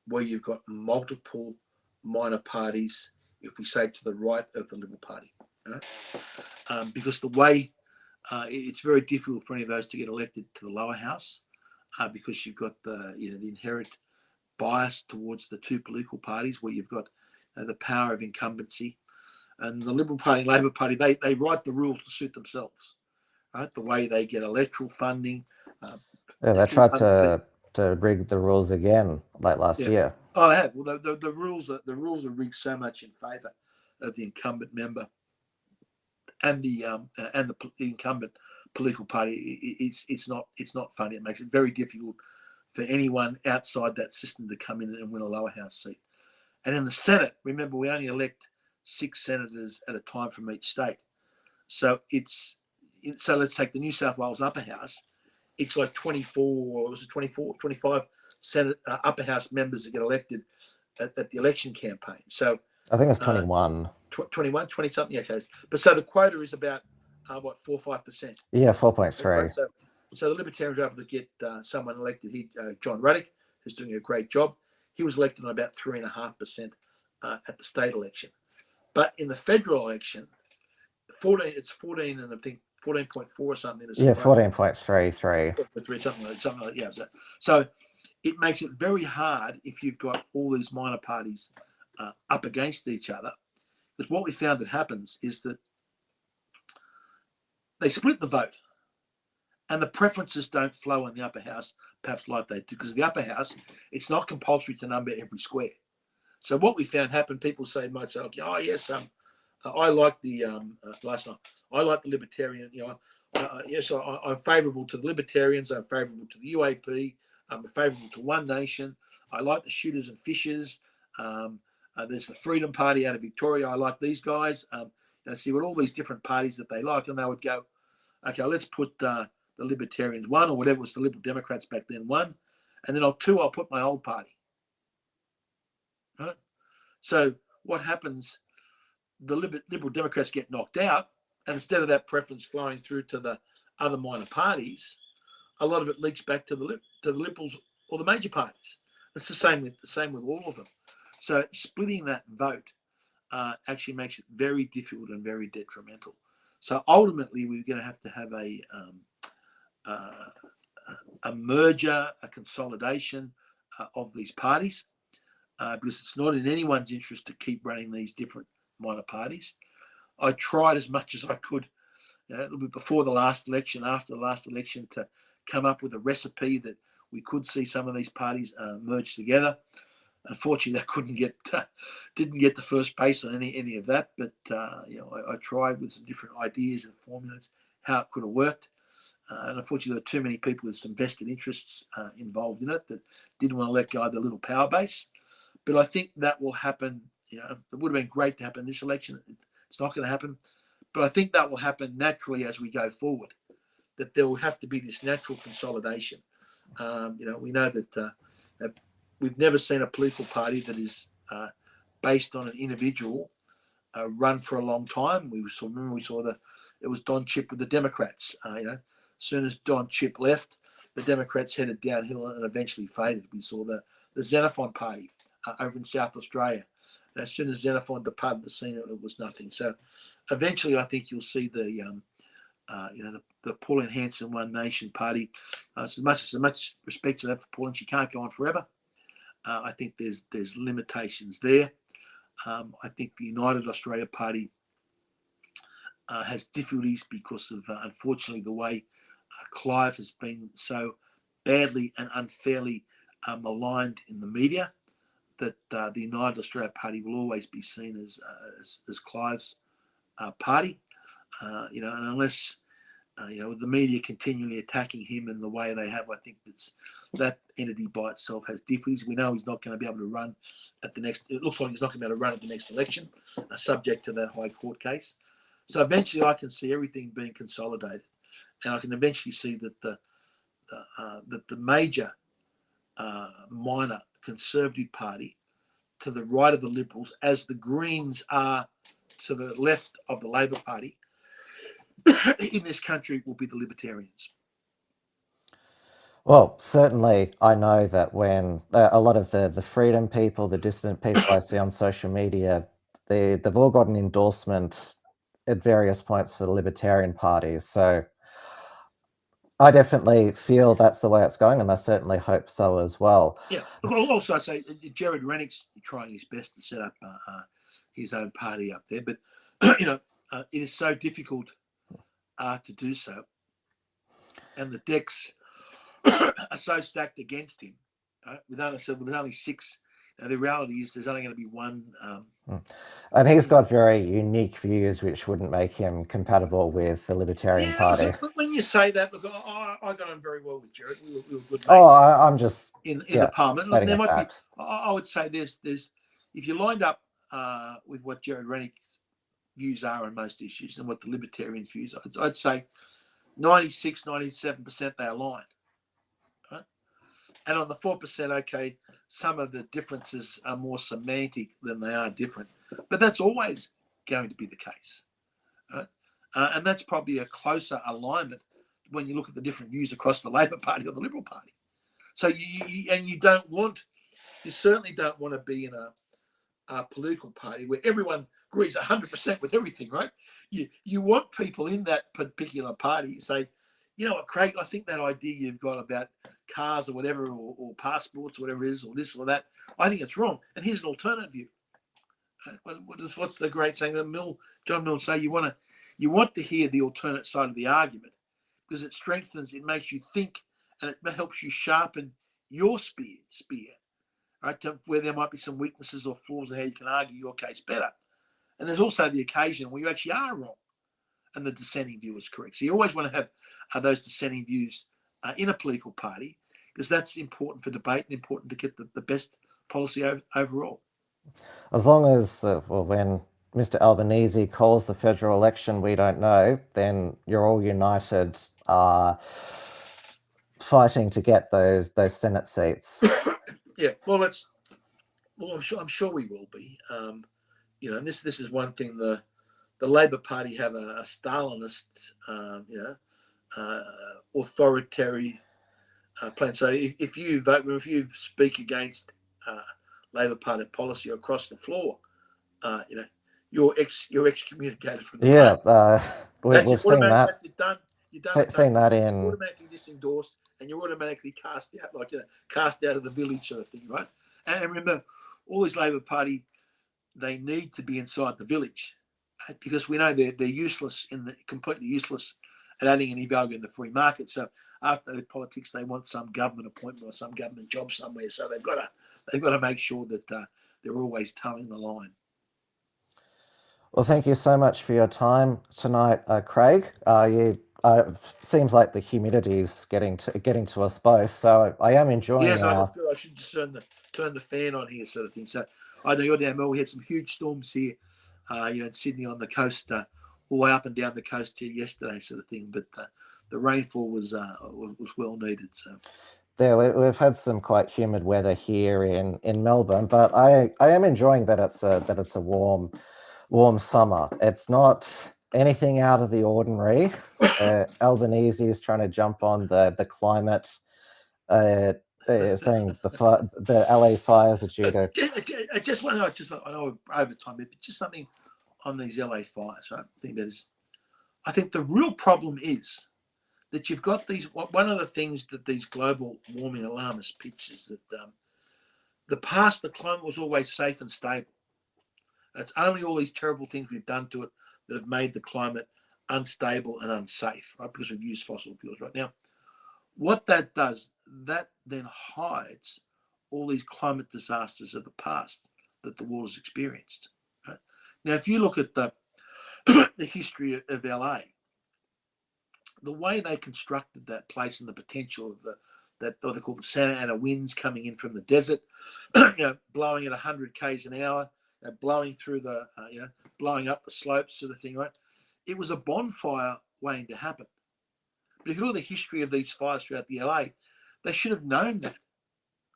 where you've got multiple minor parties, if we say to the right of the Liberal Party. because the way it's very difficult for any of those to get elected to the lower house because you've got the inherent bias towards the two political parties where you've got the power of incumbency. And the Liberal Party and Labor Party, they write the rules to suit themselves, right? The way they get electoral funding. They tried to rig the rules again late last year. Oh, they have. Well, the rules are rigged so much in favour of the incumbent member and the incumbent political party. It's not funny. It makes it very difficult for anyone outside that system to come in and win a lower house seat. And in the Senate, remember, we only elect 6 senators at a time from each state. So let's take the New South Wales upper house. It's like 25 Senate upper house members that get elected at the election campaign. So I think it's 21. 21, 20 something. Okay. But so the quota is about 4 or 5%. Yeah, 4.3. So the Libertarians were able to get someone elected. John Ruddock, who's doing a great job. He was elected on about 3.5% at the state election. But in the federal election, it's 14 and I think 14.4 or something. Yeah, 14.33. Something like that. Yeah. So it makes it very hard if you've got all these minor parties up against each other. Because what we found that happens is that they split the vote and the preferences don't flow in the upper house, perhaps like they do. Because the upper house, it's not compulsory to number every square. So what we found happen, people might say, okay, oh yes, I like the last night. I like the Libertarian. Yes, I'm favourable to the Libertarians. I'm favourable to the UAP. I'm favourable to One Nation. I like the Shooters and Fishers. There's the Freedom Party out of Victoria. I like these guys. So you've got all these different parties that they like, and they would go, okay, let's put the Libertarians 1 or whatever was the Liberal Democrats back then 1, and then I'll put my old party. Right? So what happens? The Liberal Democrats get knocked out, and instead of that preference flowing through to the other minor parties, a lot of it leaks back to the Liberals or the major parties. It's the same with all of them. So splitting that vote actually makes it very difficult and very detrimental. So ultimately, we're going to have a merger, a consolidation of these parties, because it's not in anyone's interest to keep running these different minor parties. I tried as much as I could, a little bit before the last election, after the last election, to come up with a recipe that we could see some of these parties merge together. Unfortunately, didn't get the first base on any of that. But I tried with some different ideas and formulas how it could have worked. And unfortunately, there were too many people with some vested interests involved in it that didn't want to let go of the little power base. But I think that will happen. It would have been great to happen in this election. It's not going to happen. But I think that will happen naturally as we go forward, that there will have to be this natural consolidation. We know that we've never seen a political party that is based on an individual run for a long time. We saw it was Don Chipp with the Democrats. As soon as Don Chipp left, the Democrats headed downhill and eventually faded. We saw the Xenophon Party over in South Australia. And as soon as Xenophon departed the scene, it was nothing. So eventually I think you'll see the Pauline Hanson One Nation Party. So much respect to that for Pauline. She can't go on forever. I think there's limitations there. I think the United Australia Party has difficulties because of, unfortunately, the way Clive has been so badly and unfairly maligned in the media, that the United Australia Party will always be seen as Clive's party. And unless with the media continually attacking him in the way they have, I think that entity by itself has difficulties. We know he's not going to be able to run at the next. It looks like he's not going to be able to run at the next election, subject to that High Court case. So eventually, I can see everything being consolidated, and I can eventually see that the major minor Conservative Party to the right of the Liberals, as the Greens are to the left of the Labor Party in this country, will be the Libertarians. Well, certainly I know that when a lot of the freedom people, the dissident people I see on social media, they've all got an endorsement at various points for the Libertarian Party. So I definitely feel that's the way it's going, and I certainly hope so as well. Yeah. Also, I'd say Jared Rennick's trying his best to set up his own party up there, but it is so difficult to do so, and the decks are so stacked against him. With only six, the reality is there's only going to be one. And he's got very unique views, which wouldn't make him compatible with the Libertarian Party. But when you say that, look, I got on very well with Jared. We were good mates. I'm just in the Parliament. Look, there might be. I would say there's if you lined up with what Jared Rennick's views are on most issues and what the Libertarians' views are, I'd say 96, 97% they align. Right? And on the 4%, okay, some of the differences are more semantic than they are different. But that's always going to be the case. Right? And that's probably a closer alignment when you look at the different views across the Labor Party or the Liberal Party. So you certainly don't want to be in a political party where everyone agrees 100% with everything, right? You want people in that particular party to say, you know what, Craig, I think that idea you've got about cars or whatever, or passports or whatever it is, or this or that, I think it's wrong. And here's an alternate view. What's the great saying that John Mill say? You want to hear the alternate side of the argument because it strengthens, it makes you think, and it helps you sharpen your spear, right? Where there might be some weaknesses or flaws in how you can argue your case better. And there's also the occasion where you actually are wrong and the dissenting view is correct. So you always want to have those dissenting views in a political party because that's important for debate and important to get the best policy overall. As long as, when Mr. Albanese calls the federal election, we don't know, then you're all united fighting to get those Senate seats. Yeah, well, I'm sure we will be. And this is one thing the Labor Party have a Stalinist, authoritarian plan. So if you vote, if you speak against Labor Party policy across the floor, you're excommunicated from the party. We've seen that. That's it, done. Seen that in you're automatically disendorsed, and you're automatically cast out, cast out of the village sort of thing, right? And remember, all these Labor Party, they need to be inside the village, right? Because we know they're useless completely useless at adding any value in the free market. So after the politics, they want some government appointment or some government job somewhere. So they've got to make sure that they're always towing the line. Well, thank you so much for your time tonight, Craig. Seems like the humidity is getting to us both. So I am enjoying. Yes, I should just turn the fan on here, sort of thing. So I know you're down. Well, we had some huge storms here, in Sydney on the coast, all the way up and down the coast here yesterday, sort of thing. But the rainfall was well needed. So. Yeah, we've had some quite humid weather here in Melbourne, but I am enjoying that it's a warm summer. It's not anything out of the ordinary. Albanese is trying to jump on the climate, saying the LA fires are due to. I know over time, but just something on these LA fires, right? I think the real problem is that you've got these. One of the things that these global warming alarmists pitch is that the climate was always safe and stable. It's only all these terrible things we've done to it that have made the climate unstable and unsafe, right? Because we've used fossil fuels right now. What that does, that then hides all these climate disasters of the past that the world has experienced. Right? Now, if you look at the history of LA, the way they constructed that place and the potential of what they call the Santa Ana winds coming in from the desert, blowing at 100 k's an hour, blowing through blowing up the slopes, sort of thing, right? It was a bonfire waiting to happen. But if you look at the history of these fires throughout the LA, they should have known that.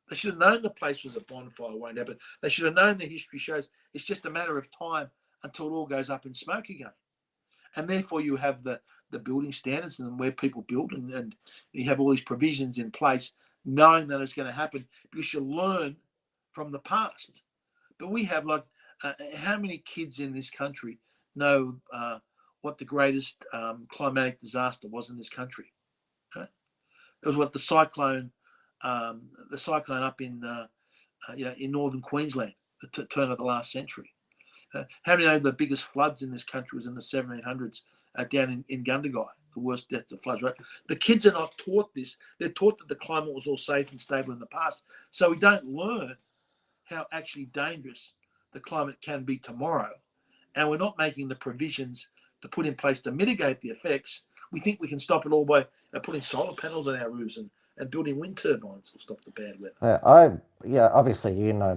They should have known the place was a bonfire waiting to happen. They should have known the history shows it's just a matter of time until it all goes up in smoke again. And therefore you have the building standards and where people build and you have all these provisions in place knowing that it's going to happen because you learn from the past. But we have how many kids in this country know what the greatest climatic disaster was in this country. Okay? It was what the cyclone up in in northern Queensland, the turn of the last century. How many know the biggest floods in this country was in the 1700s down in Gundagai, the worst death of floods, right? The kids are not taught this. They're taught that the climate was all safe and stable in the past. So we don't learn how actually dangerous the climate can be tomorrow. And we're not making the provisions to put in place to mitigate the effects. We think we can stop it all by putting solar panels on our roofs and building wind turbines will stop the bad weather. Obviously you know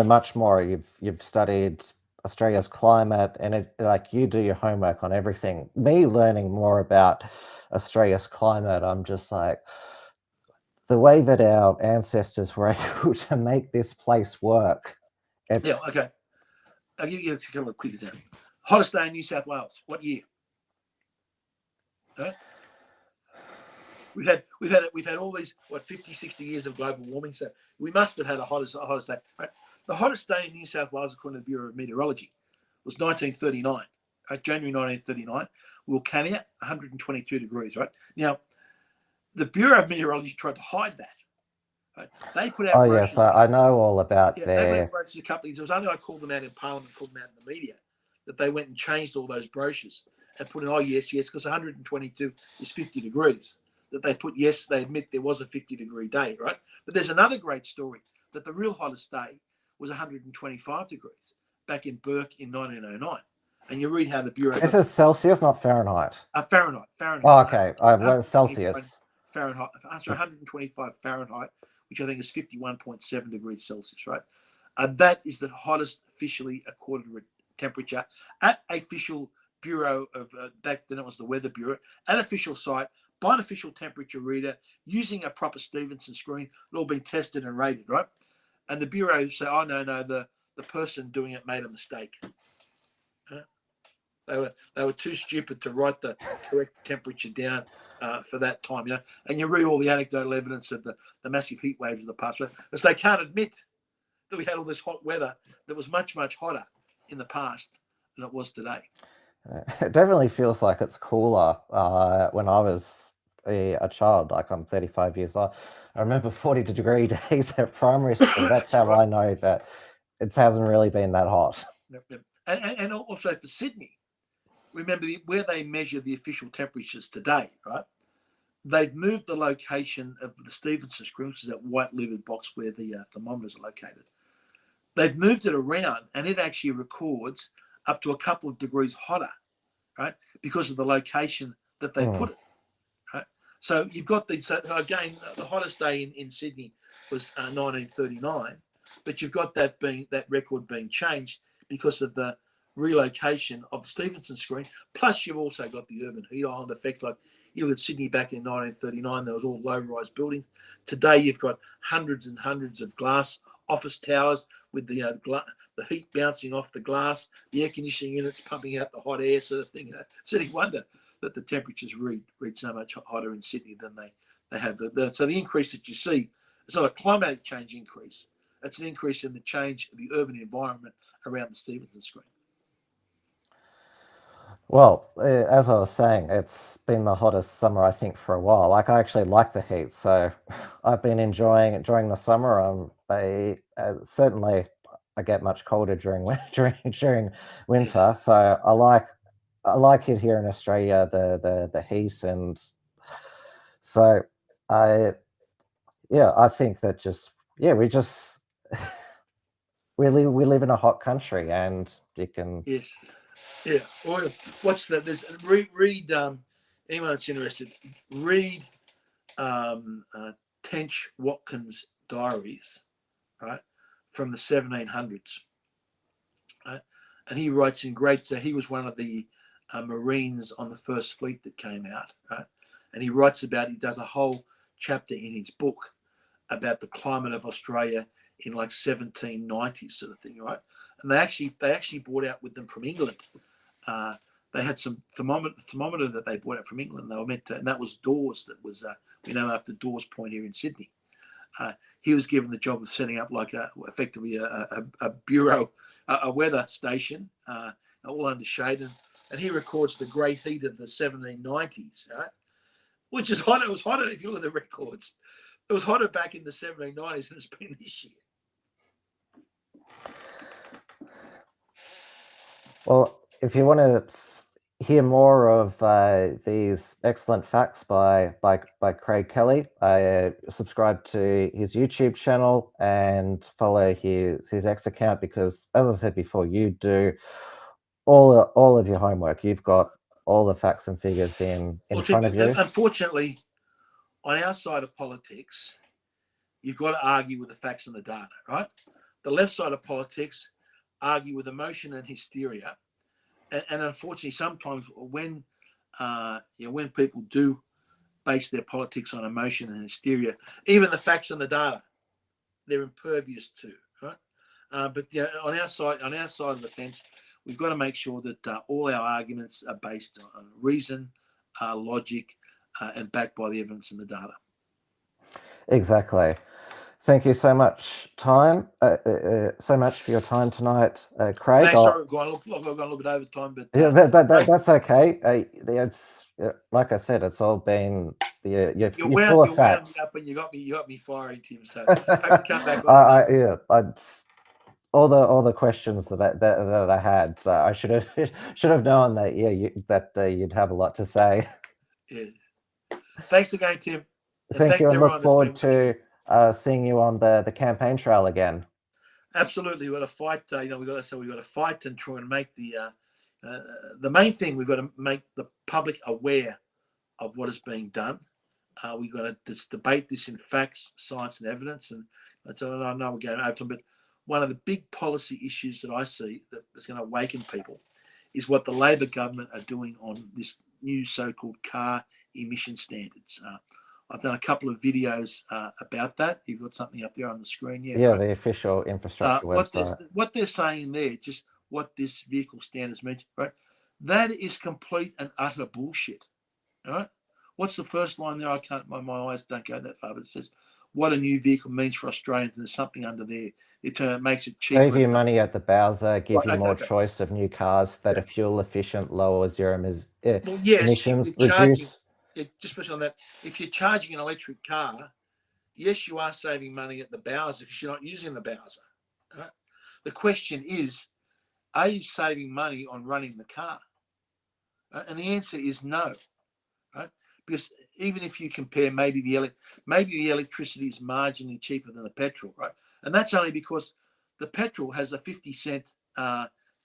much more. You've studied Australia's climate, and you do your homework on everything. Me learning more about Australia's climate, I'm just like, the way that our ancestors were able to make this place work. Okay. I'll give you a couple of quick examples. Hottest day in New South Wales. What year? Right? We've had all these 50, 60 years of global warming. So we must have had a hottest day. Right? The hottest day in New South Wales, according to the Bureau of Meteorology, was 1939. Right? January 1939. Wilcannia, 122 degrees. Right now, the Bureau of Meteorology tried to hide that. Right? They put out. Oh yes, I know all about They their. went brochures a couple of years. It was only I called them out in Parliament, called them out in the media, that they went and changed all those brochures and put in, oh yes, because 122 is 50 degrees. That they put, yes, they admit there was a 50-degree day, right? But there's another great story that the real hottest day was 125 degrees back in Burke in 1909. And you read how the Bureau... This is Celsius, not Fahrenheit. Fahrenheit. Oh, okay. Celsius. Fahrenheit. So 125 Fahrenheit, which I think is 51.7 degrees Celsius, right? That is the hottest officially accorded temperature at official Bureau of, back then it was the Weather Bureau, at official site, by an official temperature reader, using a proper Stevenson screen. It all been tested and rated, right? And the Bureau say, oh, no, the person doing it made a mistake. They were too stupid to write the correct temperature down for that time, And you read all the anecdotal evidence of the massive heat waves of the past, right? Because they can't admit that we had all this hot weather that was much, much hotter in the past than it was today. It definitely feels like it's cooler. When I was a child, like I'm 35 years old, I remember 40-degree days at primary school. That's how I know that it hasn't really been that hot. Yep. And also for Sydney, remember where they measure the official temperatures today, right? They've moved the location of the Stevenson screen, which is that white livered box where the thermometers are located. They've moved it around, and it actually records up to a couple of degrees hotter, right? Because of the location that they put it, right? So you've got these, again, the hottest day in Sydney was 1939, but you've got that record being changed because of the relocation of the Stevenson screen. Plus, you've also got the urban heat island effect. Like you look at Sydney back in 1939, there was all low-rise buildings. Today, you've got hundreds and hundreds of glass office towers with the heat bouncing off the glass, the air conditioning units pumping out the hot air, sort of thing. It's any wonder that the temperatures read so much hotter in Sydney than they have. So the increase that you see, it's not a climatic change increase. It's an increase in the change of the urban environment around the Stevenson screen. Well, as I was saying, it's been the hottest summer, I think, for a while. Like, I actually like the heat, so I've been enjoying it during the summer. Certainly, I get much colder during winter, so I like it here in Australia, the heat, and so I think that we live in a hot country, and you can. Yes. Yeah. Well, what's that? There's read anyone that's interested, read Tench Watkins' diaries, right, from the 1700s. Right? And he writes in great. So he was one of the Marines on the first fleet that came out, right? And he writes about. He does a whole chapter in his book about the climate of Australia in like 1790 sort of thing, right? And they actually brought out with them from England. They had some thermometer that they brought out from England. They were meant to, and that was Dawes. That was after Dawes Point here in Sydney. He was given the job of setting up like effectively a bureau, a weather station all under shade, and he records the great heat of the 1790s, right? Which is hotter. It was hotter if you look at the records. It was hotter back in the 1790s than it's been this year. Well, if you want to hear more of these excellent facts by Craig Kelly, subscribe to his YouTube channel and follow his X account, because, as I said before, you do all of your homework. You've got all the facts and figures in front of you. Unfortunately, on our side of politics, you've got to argue with the facts and the data, right? The left side of politics argue with emotion and hysteria, and unfortunately, sometimes when when people do base their politics on emotion and hysteria, even the facts and the data, they're impervious to, right? But on our side of the fence, we've got to make sure that all our arguments are based on reason, logic, and backed by the evidence and the data. Exactly. Thank you so much, so much for your time tonight, Craig. Thanks. Sorry, I've gone a little bit over time, but yeah, that's okay. It's like I said, it's all been you're full of facts. Up and you got me firing, Tim. So I hope to come back on. All the questions that I had, I should have known that you'd have a lot to say. Yeah. Thanks again, Tim. Thank you, and look forward to seeing you on the campaign trail again. Absolutely, we've got to fight. We've got to fight and try and make the main thing. We've got to make the public aware of what is being done. We've got to just debate this in facts, science, and evidence. And so I know we're going over time, but one of the big policy issues that I see that's going to awaken people is what the Labor government are doing on this new so-called car emission standards. I've done a couple of videos about that. You've got something up there on the screen. Yeah, right? The official infrastructure website. What they're saying there, just what this vehicle standards means, right? That is complete and utter bullshit, right? What's the first line there? I can't. My eyes don't go that far, but it says what a new vehicle means for Australians. And there's something under there. It makes it cheaper. Save you money at the Bowser, give you more choice of new cars that are fuel efficient, lower zero emissions, reduce. Just first on that, if you're charging an electric car, yes, you are saving money at the Bowser because you're not using the Bowser. Right? The question is, are you saving money on running the car? And the answer is no. Right? Because even if you compare, maybe the electricity is marginally cheaper than the petrol, right? And that's only because the petrol has a 50-cent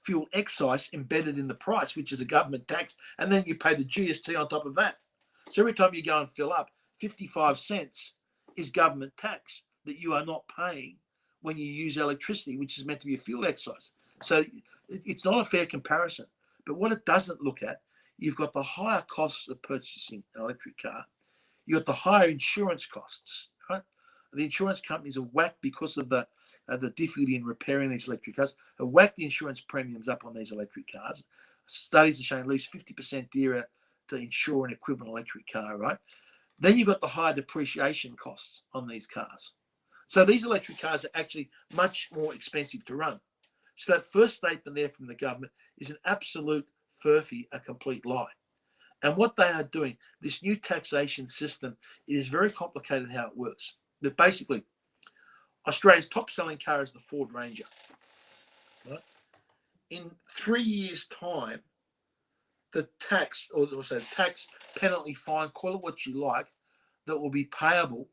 fuel excise embedded in the price, which is a government tax, and then you pay the GST on top of that. So every time you go and fill up, 55 cents is government tax that you are not paying when you use electricity, which is meant to be a fuel excise. So it's not a fair comparison. But what it doesn't look at, you've got the higher costs of purchasing an electric car. You've got the higher insurance costs, right? The insurance companies are whacked because of the difficulty in repairing these electric cars. Have whacked the insurance premiums up on these electric cars. Studies are showing at least 50% dearer to insure an equivalent electric car, right? Then you've got the higher depreciation costs on these cars. So these electric cars are actually much more expensive to run. So that first statement there from the government is an absolute furphy, a complete lie. And what they are doing, this new taxation system, it is very complicated how it works. That basically, Australia's top-selling car is the Ford Ranger. Right? In 3 years' time, the tax, or say tax, penalty, fine, call it what you like, that will be payable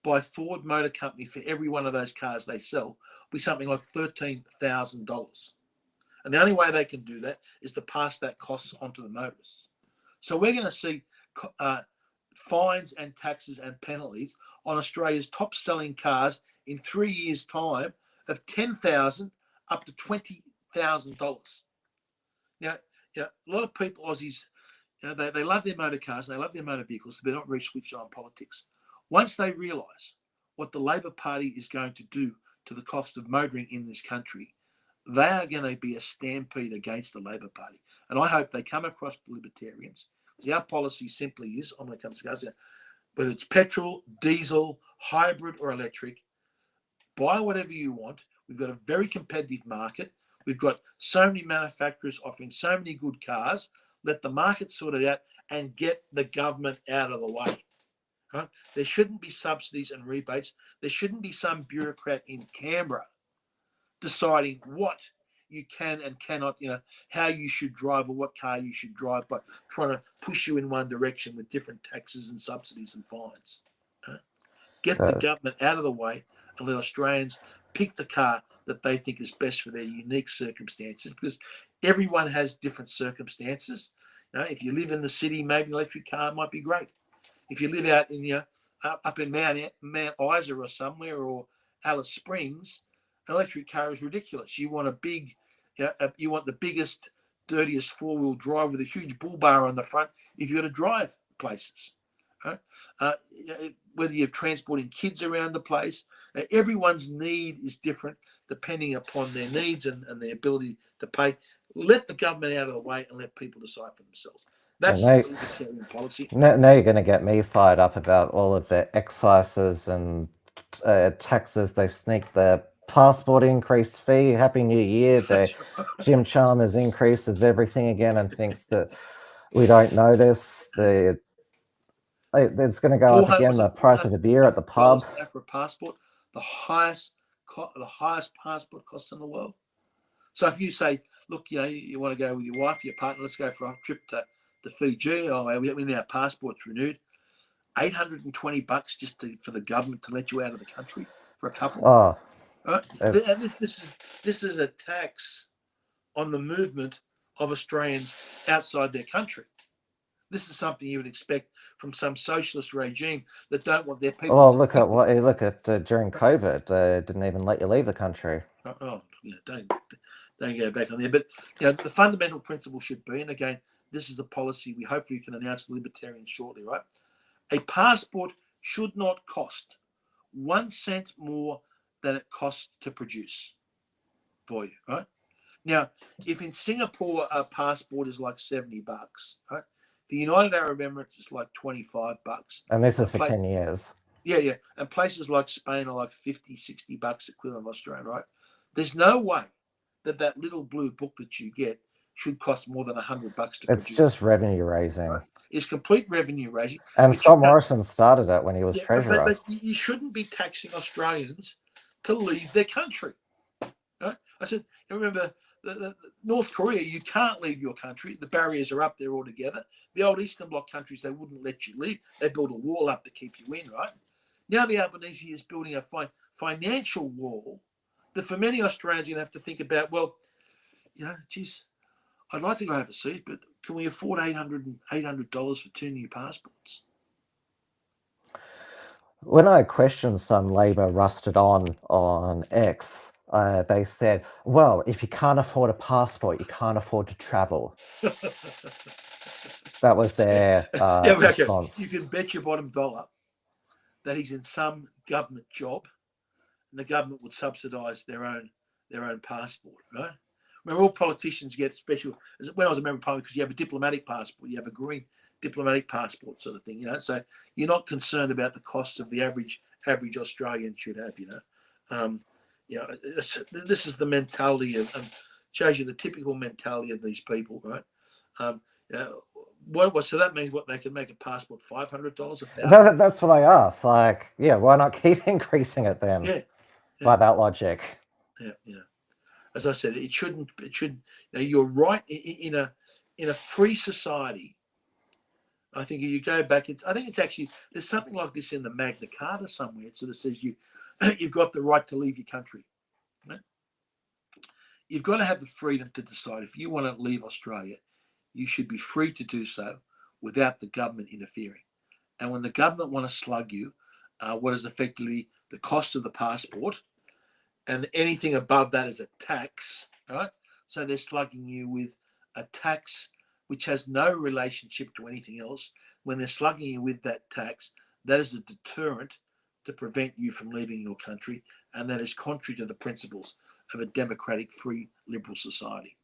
by Ford Motor Company for every one of those cars they sell will be something like $13,000. And the only way they can do that is to pass that cost onto the motorists. So we're going to see fines and taxes and penalties on Australia's top-selling cars in 3 years' time of $10,000 up to $20,000. Now, a lot of people, Aussies, they love their motor cars, they love their motor vehicles, but they're not very switched on politics. Once they realise what the Labor Party is going to do to the cost of motoring in this country, they are going to be a stampede against the Labor Party. And I hope they come across the Libertarians. Because our policy simply is, when it comes to cars, whether it's petrol, diesel, hybrid or electric, buy whatever you want. We've got a very competitive market. We've got so many manufacturers offering so many good cars. Let the market sort it out and get the government out of the way. Right? There shouldn't be subsidies and rebates. There shouldn't be some bureaucrat in Canberra deciding what you can and cannot, how you should drive or what car you should drive, by trying to push you in one direction with different taxes and subsidies and fines. Get the government out of the way and let Australians pick the car that they think is best for their unique circumstances, because everyone has different circumstances. If you live in the city, maybe an electric car might be great. If you live out in up in Mount Isa or somewhere, or Alice Springs, an electric car is ridiculous. You want you want the biggest, dirtiest four-wheel drive with a huge bull bar on the front if you're going to drive places. Right? Whether you're transporting kids around the place, everyone's need is different depending upon their needs and their ability to pay. Let the government out of the way and let people decide for themselves. That's the Libertarian policy. Now you're going to get me fired up about all of the excises and taxes. They sneak the passport increase fee. Happy New Year. Jim Chalmers increases everything again and thinks that we don't notice. It's going to go up again, the price of a beer at the pub. For a passport, the highest passport cost in the world. So if you say, look, you want to go with your wife, your partner, let's go for a trip to Fiji. We need our passports renewed. $820 just for the government to let you out of the country for a couple. Oh, right? This is a tax on the movement of Australians outside their country. This is something you would expect from some socialist regime that don't want their people. Well, look at during COVID, didn't even let you leave the country. Don't go back on there. But the fundamental principle should be, and again, this is the policy we hopefully can announce to Libertarians shortly, right? A passport should not cost 1 cent more than it costs to produce for you, right? Now, if in Singapore a passport is like $70, right? The United Arab Emirates is like $25. And this is for 10 years. Yeah. And places like Spain are like $50, $60 equivalent of Australia, right? There's no way that little blue book that you get should cost more than $100 to produce. It's just revenue raising. Right? It's complete revenue raising. And Scott Morrison started it when he was treasurer. But you shouldn't be taxing Australians to leave their country. Right? I said, remember, the North Korea, you can't leave your country. The barriers are up there altogether. The old Eastern Bloc countries, they wouldn't let you leave. They built a wall up to keep you in, right? Now the Albanese is building a financial wall that for many Australians, you have to think about, well, geez, I'd like to go overseas, but can we afford $800 for 2 new passports? When I questioned some Labor rusted on X, they said, well, if you can't afford a passport, you can't afford to travel. That was their response. You can bet your bottom dollar that he's in some government job and the government would subsidise their own passport, right? Remember, all politicians get special. When I was a member of Parliament, because you have a diplomatic passport, you have a green diplomatic passport sort of thing, So you're not concerned about the cost of the average Australian should have, This is the mentality of, shows you the typical mentality of these people, right? So that means what, they can make a passport $500, $1,000? That's what I asked. Why not keep increasing it then? Yeah. By that logic. Yeah. As I said, it should. You're right. In a free society, I think you go back. I think it's actually, there's something like this in the Magna Carta somewhere. It sort of says you've got the right to leave your country. Right? You've got to have the freedom to decide if you want to leave Australia. You should be free to do so without the government interfering. And when the government want to slug you, what is effectively the cost of the passport, and anything above that is a tax, right? So they're slugging you with a tax which has no relationship to anything else. When they're slugging you with that tax, that is a deterrent to prevent you from leaving your country, and that is contrary to the principles of a democratic, free, liberal society.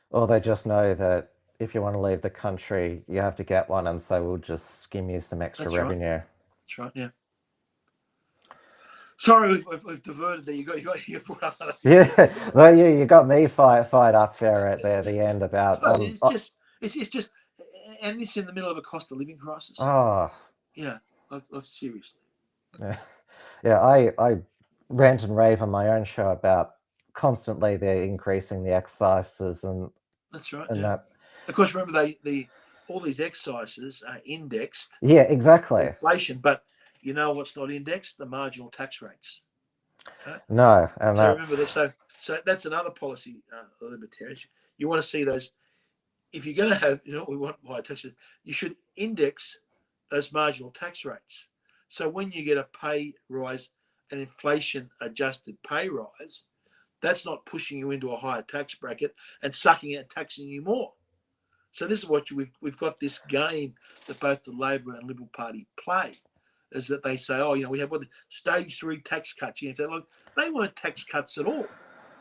Or they just know that if you want to leave the country, you have to get one, and so we'll just skim you some extra revenue. That's right, yeah. Sorry, we've diverted there. You brought up that. Yeah, well, you got me fired up there at the end about. It's just, and this in the middle of a cost of living crisis. Oh, Like seriously. Yeah, I rant and rave on my own show about constantly they're increasing the excises and That's right. and that. Of course, remember all these excises are indexed. Yeah, exactly. Inflation, but you know what's not indexed? The marginal tax rates. Right? No, and so that's remember that. So that's another policy, libertarians. You want to see those. If you're going to have, we want higher taxes. You should index those marginal tax rates. So when you get a pay rise, an inflation-adjusted pay rise, that's not pushing you into a higher tax bracket and sucking out, taxing you more. So this is what we've got this game that both the Labor and Liberal Party play, is that they say, we have the stage 3 tax cuts. You say, look, they weren't tax cuts at all.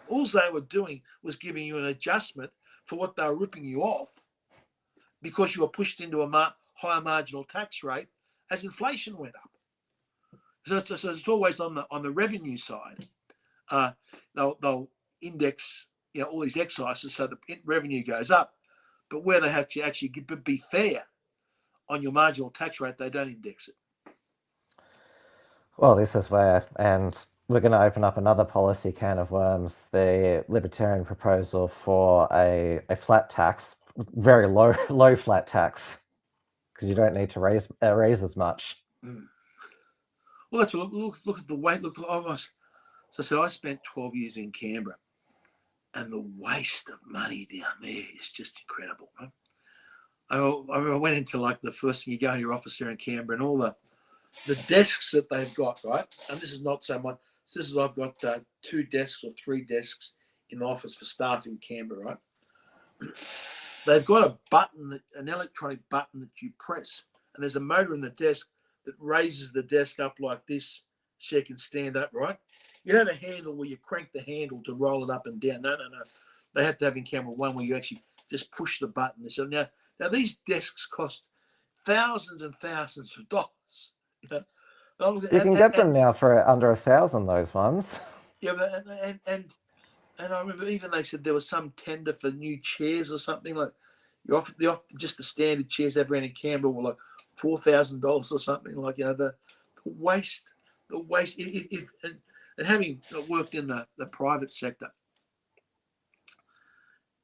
All they were doing was giving you an adjustment for what they were ripping you off because you were pushed into a higher marginal tax rate as inflation went up. So it's always on the revenue side. They'll index all these excises so the revenue goes up, but where they have to actually be fair on your marginal tax rate, they don't index it. Well, this is where, and we're going to open up another policy can of worms, the Libertarian proposal for a flat tax, very low flat tax, because you don't need to raise as much. Well, that's what, look at the weight. So I said, I spent 12 years in Canberra, and the waste of money down there is just incredible. Right? I went into the first thing you go in your office there in Canberra, and all the desks that they've got, right? And this is not so much. This is I've got 2 desks or 3 desks in the office for staff in Canberra, right? They've got a button, an electronic button that you press, and there's a motor in the desk that raises the desk up like this so you can stand up, right? You don't have a handle where you crank the handle to roll it up and down. No. They have to have in Canberra one where you actually just push the button. So now these desks cost thousands and thousands of dollars. You can get them now for under $1,000. Those ones. Yeah, and I remember even they said there was some tender for new chairs or something like. Just the standard chairs they've around in Canberra were like $4,000 or something like. The waste. And having worked in the private sector,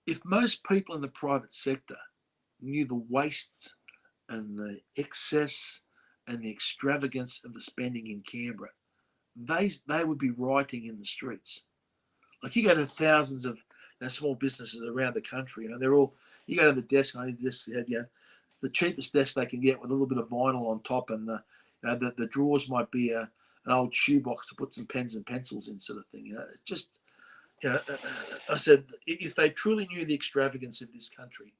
if most people in the private sector knew the wastes and the excess and the extravagance of the spending in Canberra, they would be rioting in the streets. Like you go to thousands of small businesses around the country, they're all, you go to the desk and I need this, it's the cheapest desk they can get with a little bit of vinyl on top, and the drawers might be an old shoebox to put some pens and pencils in, sort of thing. I said, if they truly knew the extravagance of this country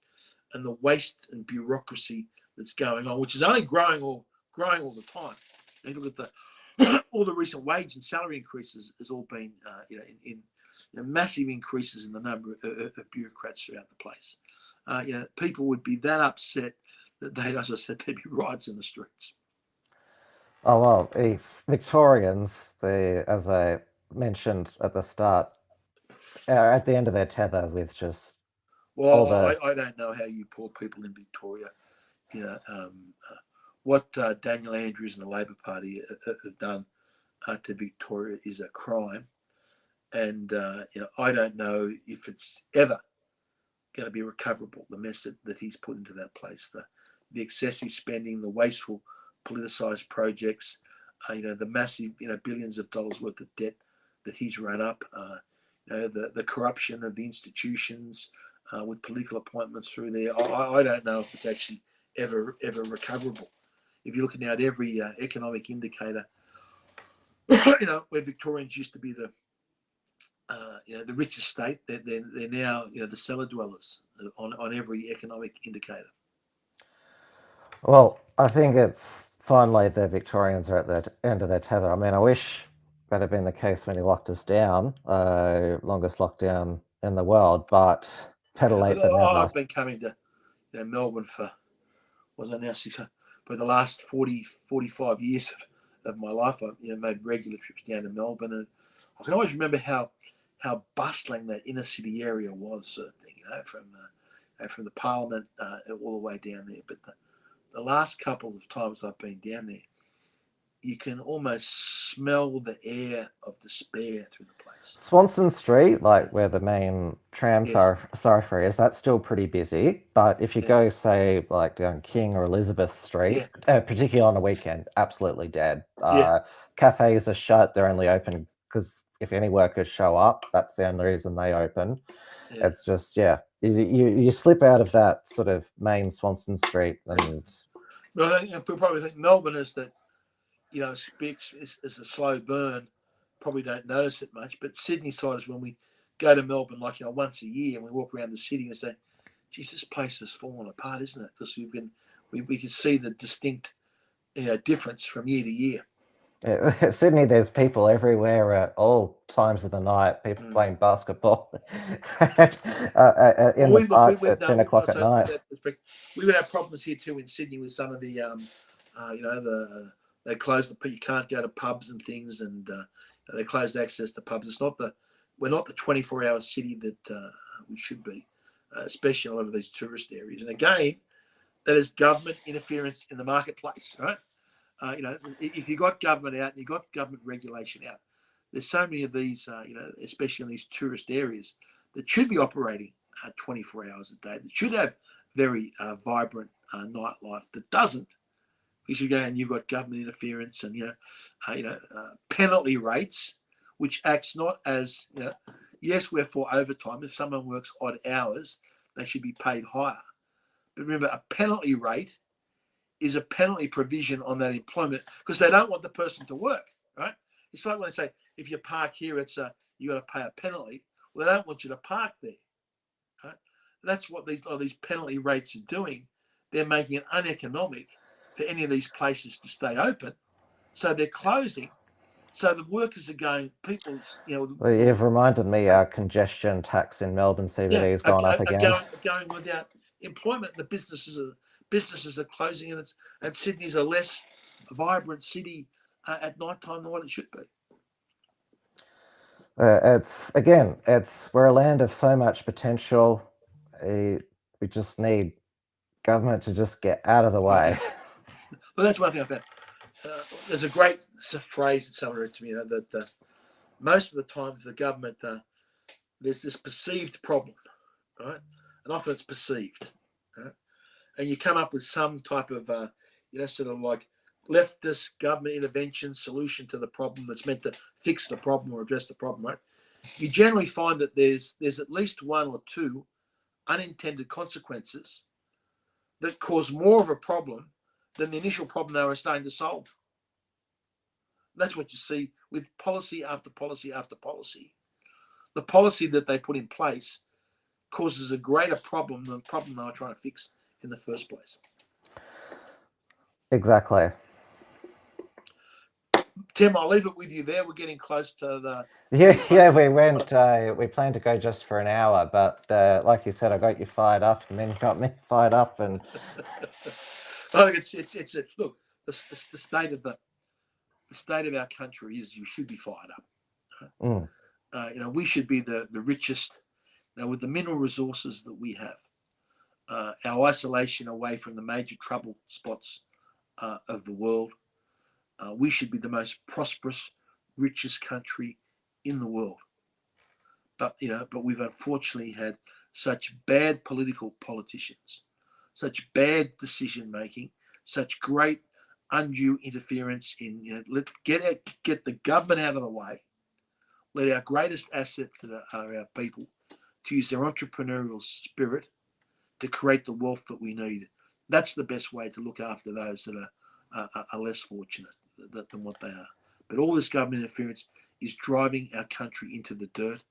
and the waste and bureaucracy that's going on, which is only growing all the time. And look at all the recent wage and salary increases has all been in massive increases in the number of bureaucrats throughout the place. People would be that upset that as I said, there'd be riots in the streets. Oh well, the Victorians, as I mentioned at the start, are at the end of their tether with just. Well, I don't know how you poor people in Victoria, what Daniel Andrews and the Labor Party have done to Victoria is a crime, and I don't know if it's ever going to be recoverable. The mess that he's put into that place, the excessive spending, the wasteful, politicised projects, the massive, billions of dollars worth of debt that he's run up, the corruption of the institutions with political appointments through there. I don't know if it's actually ever recoverable. If you're looking at every economic indicator, where Victorians used to be the richest state, they're now the cellar dwellers on every economic indicator. Well, I think it's finally the Victorians are at the end of their tether. I mean, I wish that had been the case when he locked us down, longest lockdown in the world, but better late than never. I've been coming to Melbourne for the last 45 years of my life. I made regular trips down to Melbourne, and I can always remember how bustling that inner city area was, sort of thing, from the Parliament all the way down there. But the last couple of times I've been down there, you can almost smell the air of despair through the place. Swanston Street, like where the main tram Yes. thoroughfare is, that's still pretty busy. But if you go, say, like down King or Elizabeth Street, particularly on a weekend, absolutely dead. Cafes are shut. They're only open because if any workers show up, that's the only reason they open. It's just, you slip out of that sort of main Swanston Street. And I think people probably think Melbourne is that, speaks is a slow burn. Probably don't notice it much, but Sydney side is when we go to Melbourne, like once a year, and we walk around the city and say, "Geez, this place has fallen apart, isn't it?" Because we can see the distinct, difference from year to year. Sydney, there's people everywhere at all times of the night. People playing basketball in the parks at 10 o'clock at night. We would have problems here too in Sydney with some of the, they closed you can't go to pubs and things, and they closed access to pubs. We're not the 24-hour city that we should be, especially in a lot of these tourist areas. And again, that is government interference in the marketplace, right? If you got government out and you got government regulation out, there's so many of these, especially in these tourist areas, that should be operating 24 hours a day, that should have very vibrant nightlife, that doesn't. Because you go and you've got government interference and penalty rates, which acts not as yes, we're for overtime. If someone works odd hours, they should be paid higher. But remember, a penalty rate is a penalty provision on that employment because they don't want the person to work, right? It's like when they say if you park here, it's you got to pay a penalty. Well, they don't want you to park there, right? That's what these penalty rates are doing. They're making it uneconomic for any of these places to stay open, so they're closing. So the workers are going. Well, you've reminded me our congestion tax in Melbourne CBD has gone up again. Going without employment. The businesses are closing, and Sydney's a less vibrant city at night time than what it should be. We're a land of so much potential. We just need government to just get out of the way. Well, that's one thing I found. There's a great phrase that someone read to me, that most of the time the government, there's this perceived problem, right? And often it's perceived, right? And you come up with some type of, sort of like leftist government intervention solution to the problem that's meant to fix the problem or address the problem, right? You generally find that there's at least one or two unintended consequences that cause more of a problem than the initial problem they were starting to solve. That's what you see with policy after policy after policy. The policy that they put in place causes a greater problem than the problem they were trying to fix in the first place. Exactly. Tim, I'll leave it with you there. We're getting close to the... Yeah, we planned to go just for an hour, but like you said, I got you fired up and then you got me fired up. And I think it's look, the state of our country is you should be fired up. We should be the richest. Now, with the mineral resources that we have, our isolation away from the major trouble spots of the world, we should be the most prosperous, richest country in the world. But we've unfortunately had such bad politicians, such bad decision making, such great undue interference in let's get the government out of the way. Let our greatest asset are our people to use their entrepreneurial spirit to create the wealth that we need. That's the best way to look after those that are less fortunate than what they are. But all this government interference is driving our country into the dirt.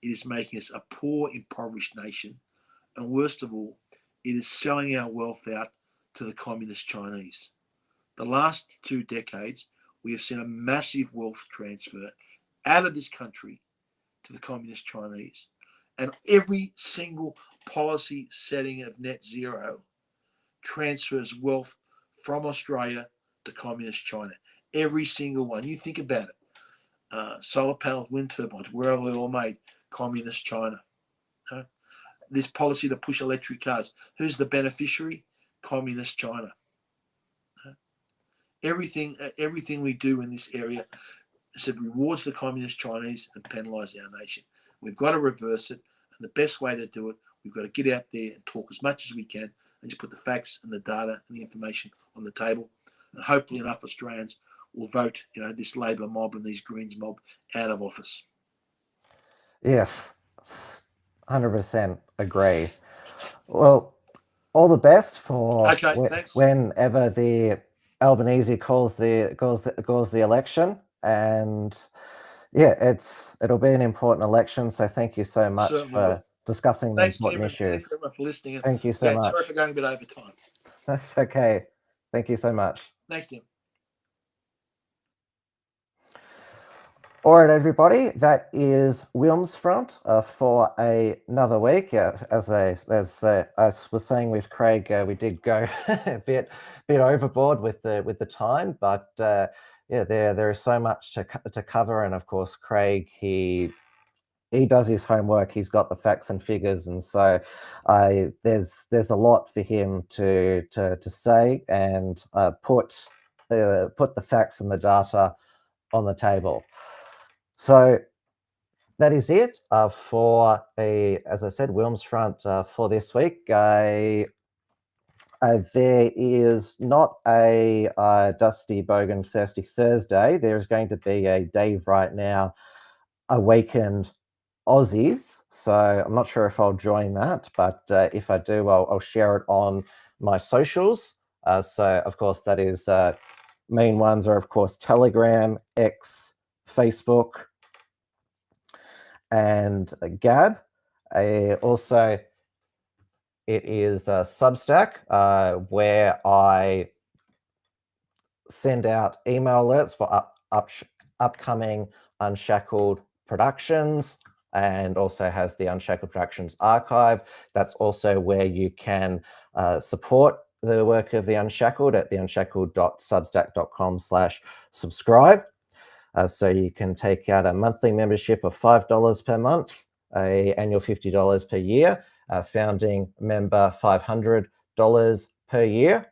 It is making us a poor, impoverished nation. And worst of all, it is selling our wealth out to the communist Chinese. The last 2 decades, we have seen a massive wealth transfer out of this country to the communist Chinese. And every single policy setting of net zero transfers wealth from Australia to communist China. Every single one. You think about it. Solar panels, wind turbines, where are they all made? Communist China. This policy to push electric cars. Who's the beneficiary? Communist China. Everything we do in this area rewards the communist Chinese and penalises our nation. We've got to reverse it, and the best way to do it, we've got to get out there and talk as much as we can, and just put the facts and the data and the information on the table, and hopefully enough Australians will vote, this Labor mob and these Greens mob out of office. Yes, 100% agree. Well, all the best for whenever the Albanese calls the election, and it'll be an important election. So thank you so much for discussing the important issues. Thanks very much for listening. Thank you so much. Sorry for going a bit over time. That's okay. Thank you so much. Thanks, Tim. All right, everybody, that is WilmsFront for another week. As I was saying with Craig, we did go a bit overboard with the time, but there is so much to cover, and of course, Craig he does his homework. He's got the facts and figures, and so there's a lot for him to say and put the facts and the data on the table. So that is it for as I said, WilmsFront for this week. There is not a Dusty Bogan Thirsty Thursday. There is going to be a Dave Right Now Awakened Aussies. So I'm not sure if I'll join that, but if I do, I'll share it on my socials. So of course, that is main ones are of course Telegram, X, Facebook, and Gab. Also, it is Substack, where I send out email alerts for upcoming Unshackled productions, and also has the Unshackled Productions archive. That's also where you can support the work of the Unshackled at the unshackled.substack.com/subscribe. So you can take out a monthly membership of $5 per month, an annual $50 per year, founding member $500 per year.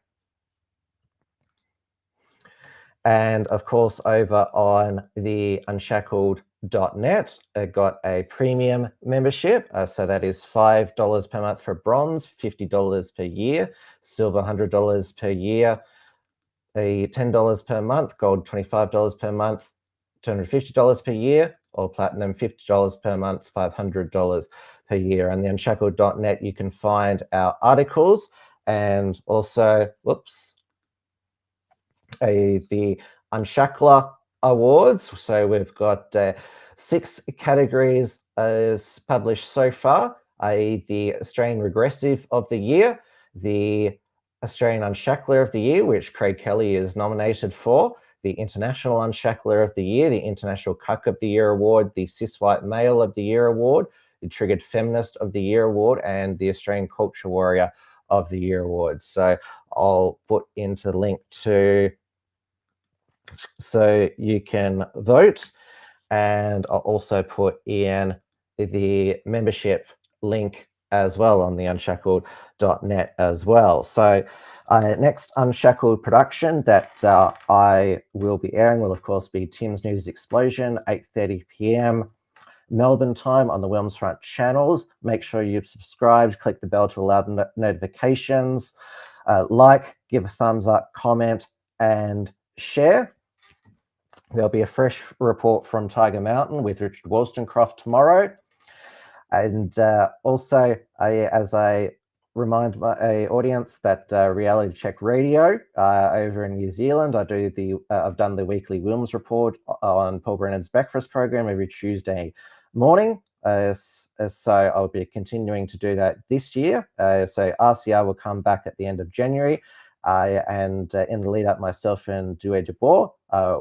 And of course, over on the unshackled.net, I got a premium membership. So that is $5 per month for bronze, $50 per year, silver $100 per year, a $10 per month, gold $25 per month, $250 per year, or platinum $50 per month, $500 per year. And the unshackled.net, you can find our articles and also, the Unshackler Awards. So we've got 6 categories as published so far. The Australian Regressive of the Year, the Australian Unshackler of the Year, which Craig Kelly is nominated for, the International Unshackler of the Year, the International Cuck of the Year Award, the Cis White Male of the Year Award, the Triggered Feminist of the Year Award, and the Australian Culture Warrior of the Year Award. So I'll put into the link so you can vote, and I'll also put in the membership link as well on the unshackled.net as well. So next Unshackled production that I will be airing will of course be Tim's News Explosion, 8:30 p.m. Melbourne time on the WilmsFront channels. Make sure you've subscribed, click the bell to allow notifications, give a thumbs up, comment, and share. There'll be a fresh report from Tiger Mountain with Richard Wollstonecroft tomorrow. And also, as I remind my audience that Reality Check Radio over in New Zealand, I've done the weekly Wilms report on Paul Brennan's breakfast program every Tuesday morning. So I'll be continuing to do that this year. So RCR will come back at the end of January. And in the lead up, myself and Dewey de Boer,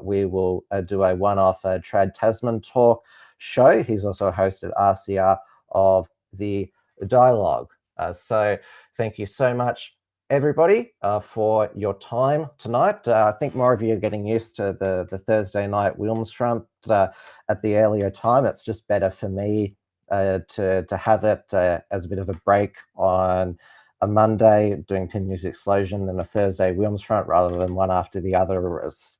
we will do a one-off Trad Tasman talk show. He's also a host at RCR of the Dialogue. So thank you so much everybody, for your time tonight. I think more of you are getting used to the Thursday night WilmsFront at the earlier time. It's just better for me to have it as a bit of a break on a Monday doing Tin News Explosion than a Thursday WilmsFront, rather than one after the other, as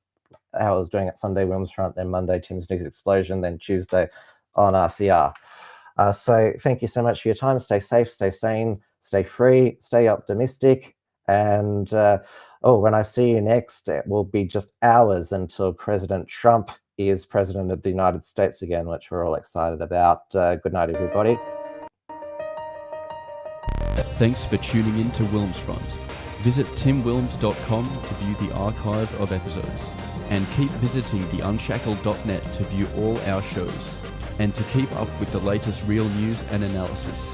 how I was doing it: Sunday WilmsFront, then Monday Tin News Explosion, then Tuesday on RCR. So thank you so much for your time. Stay safe, stay sane, stay free, stay optimistic. And when I see you next, it will be just hours until President Trump is president of the United States again, which we're all excited about. Good night, everybody. Thanks for tuning in to WilmsFront. Visit timwilms.com to view the archive of episodes, and keep visiting theunshackled.net to view all our shows, and to keep up with the latest real news and analysis.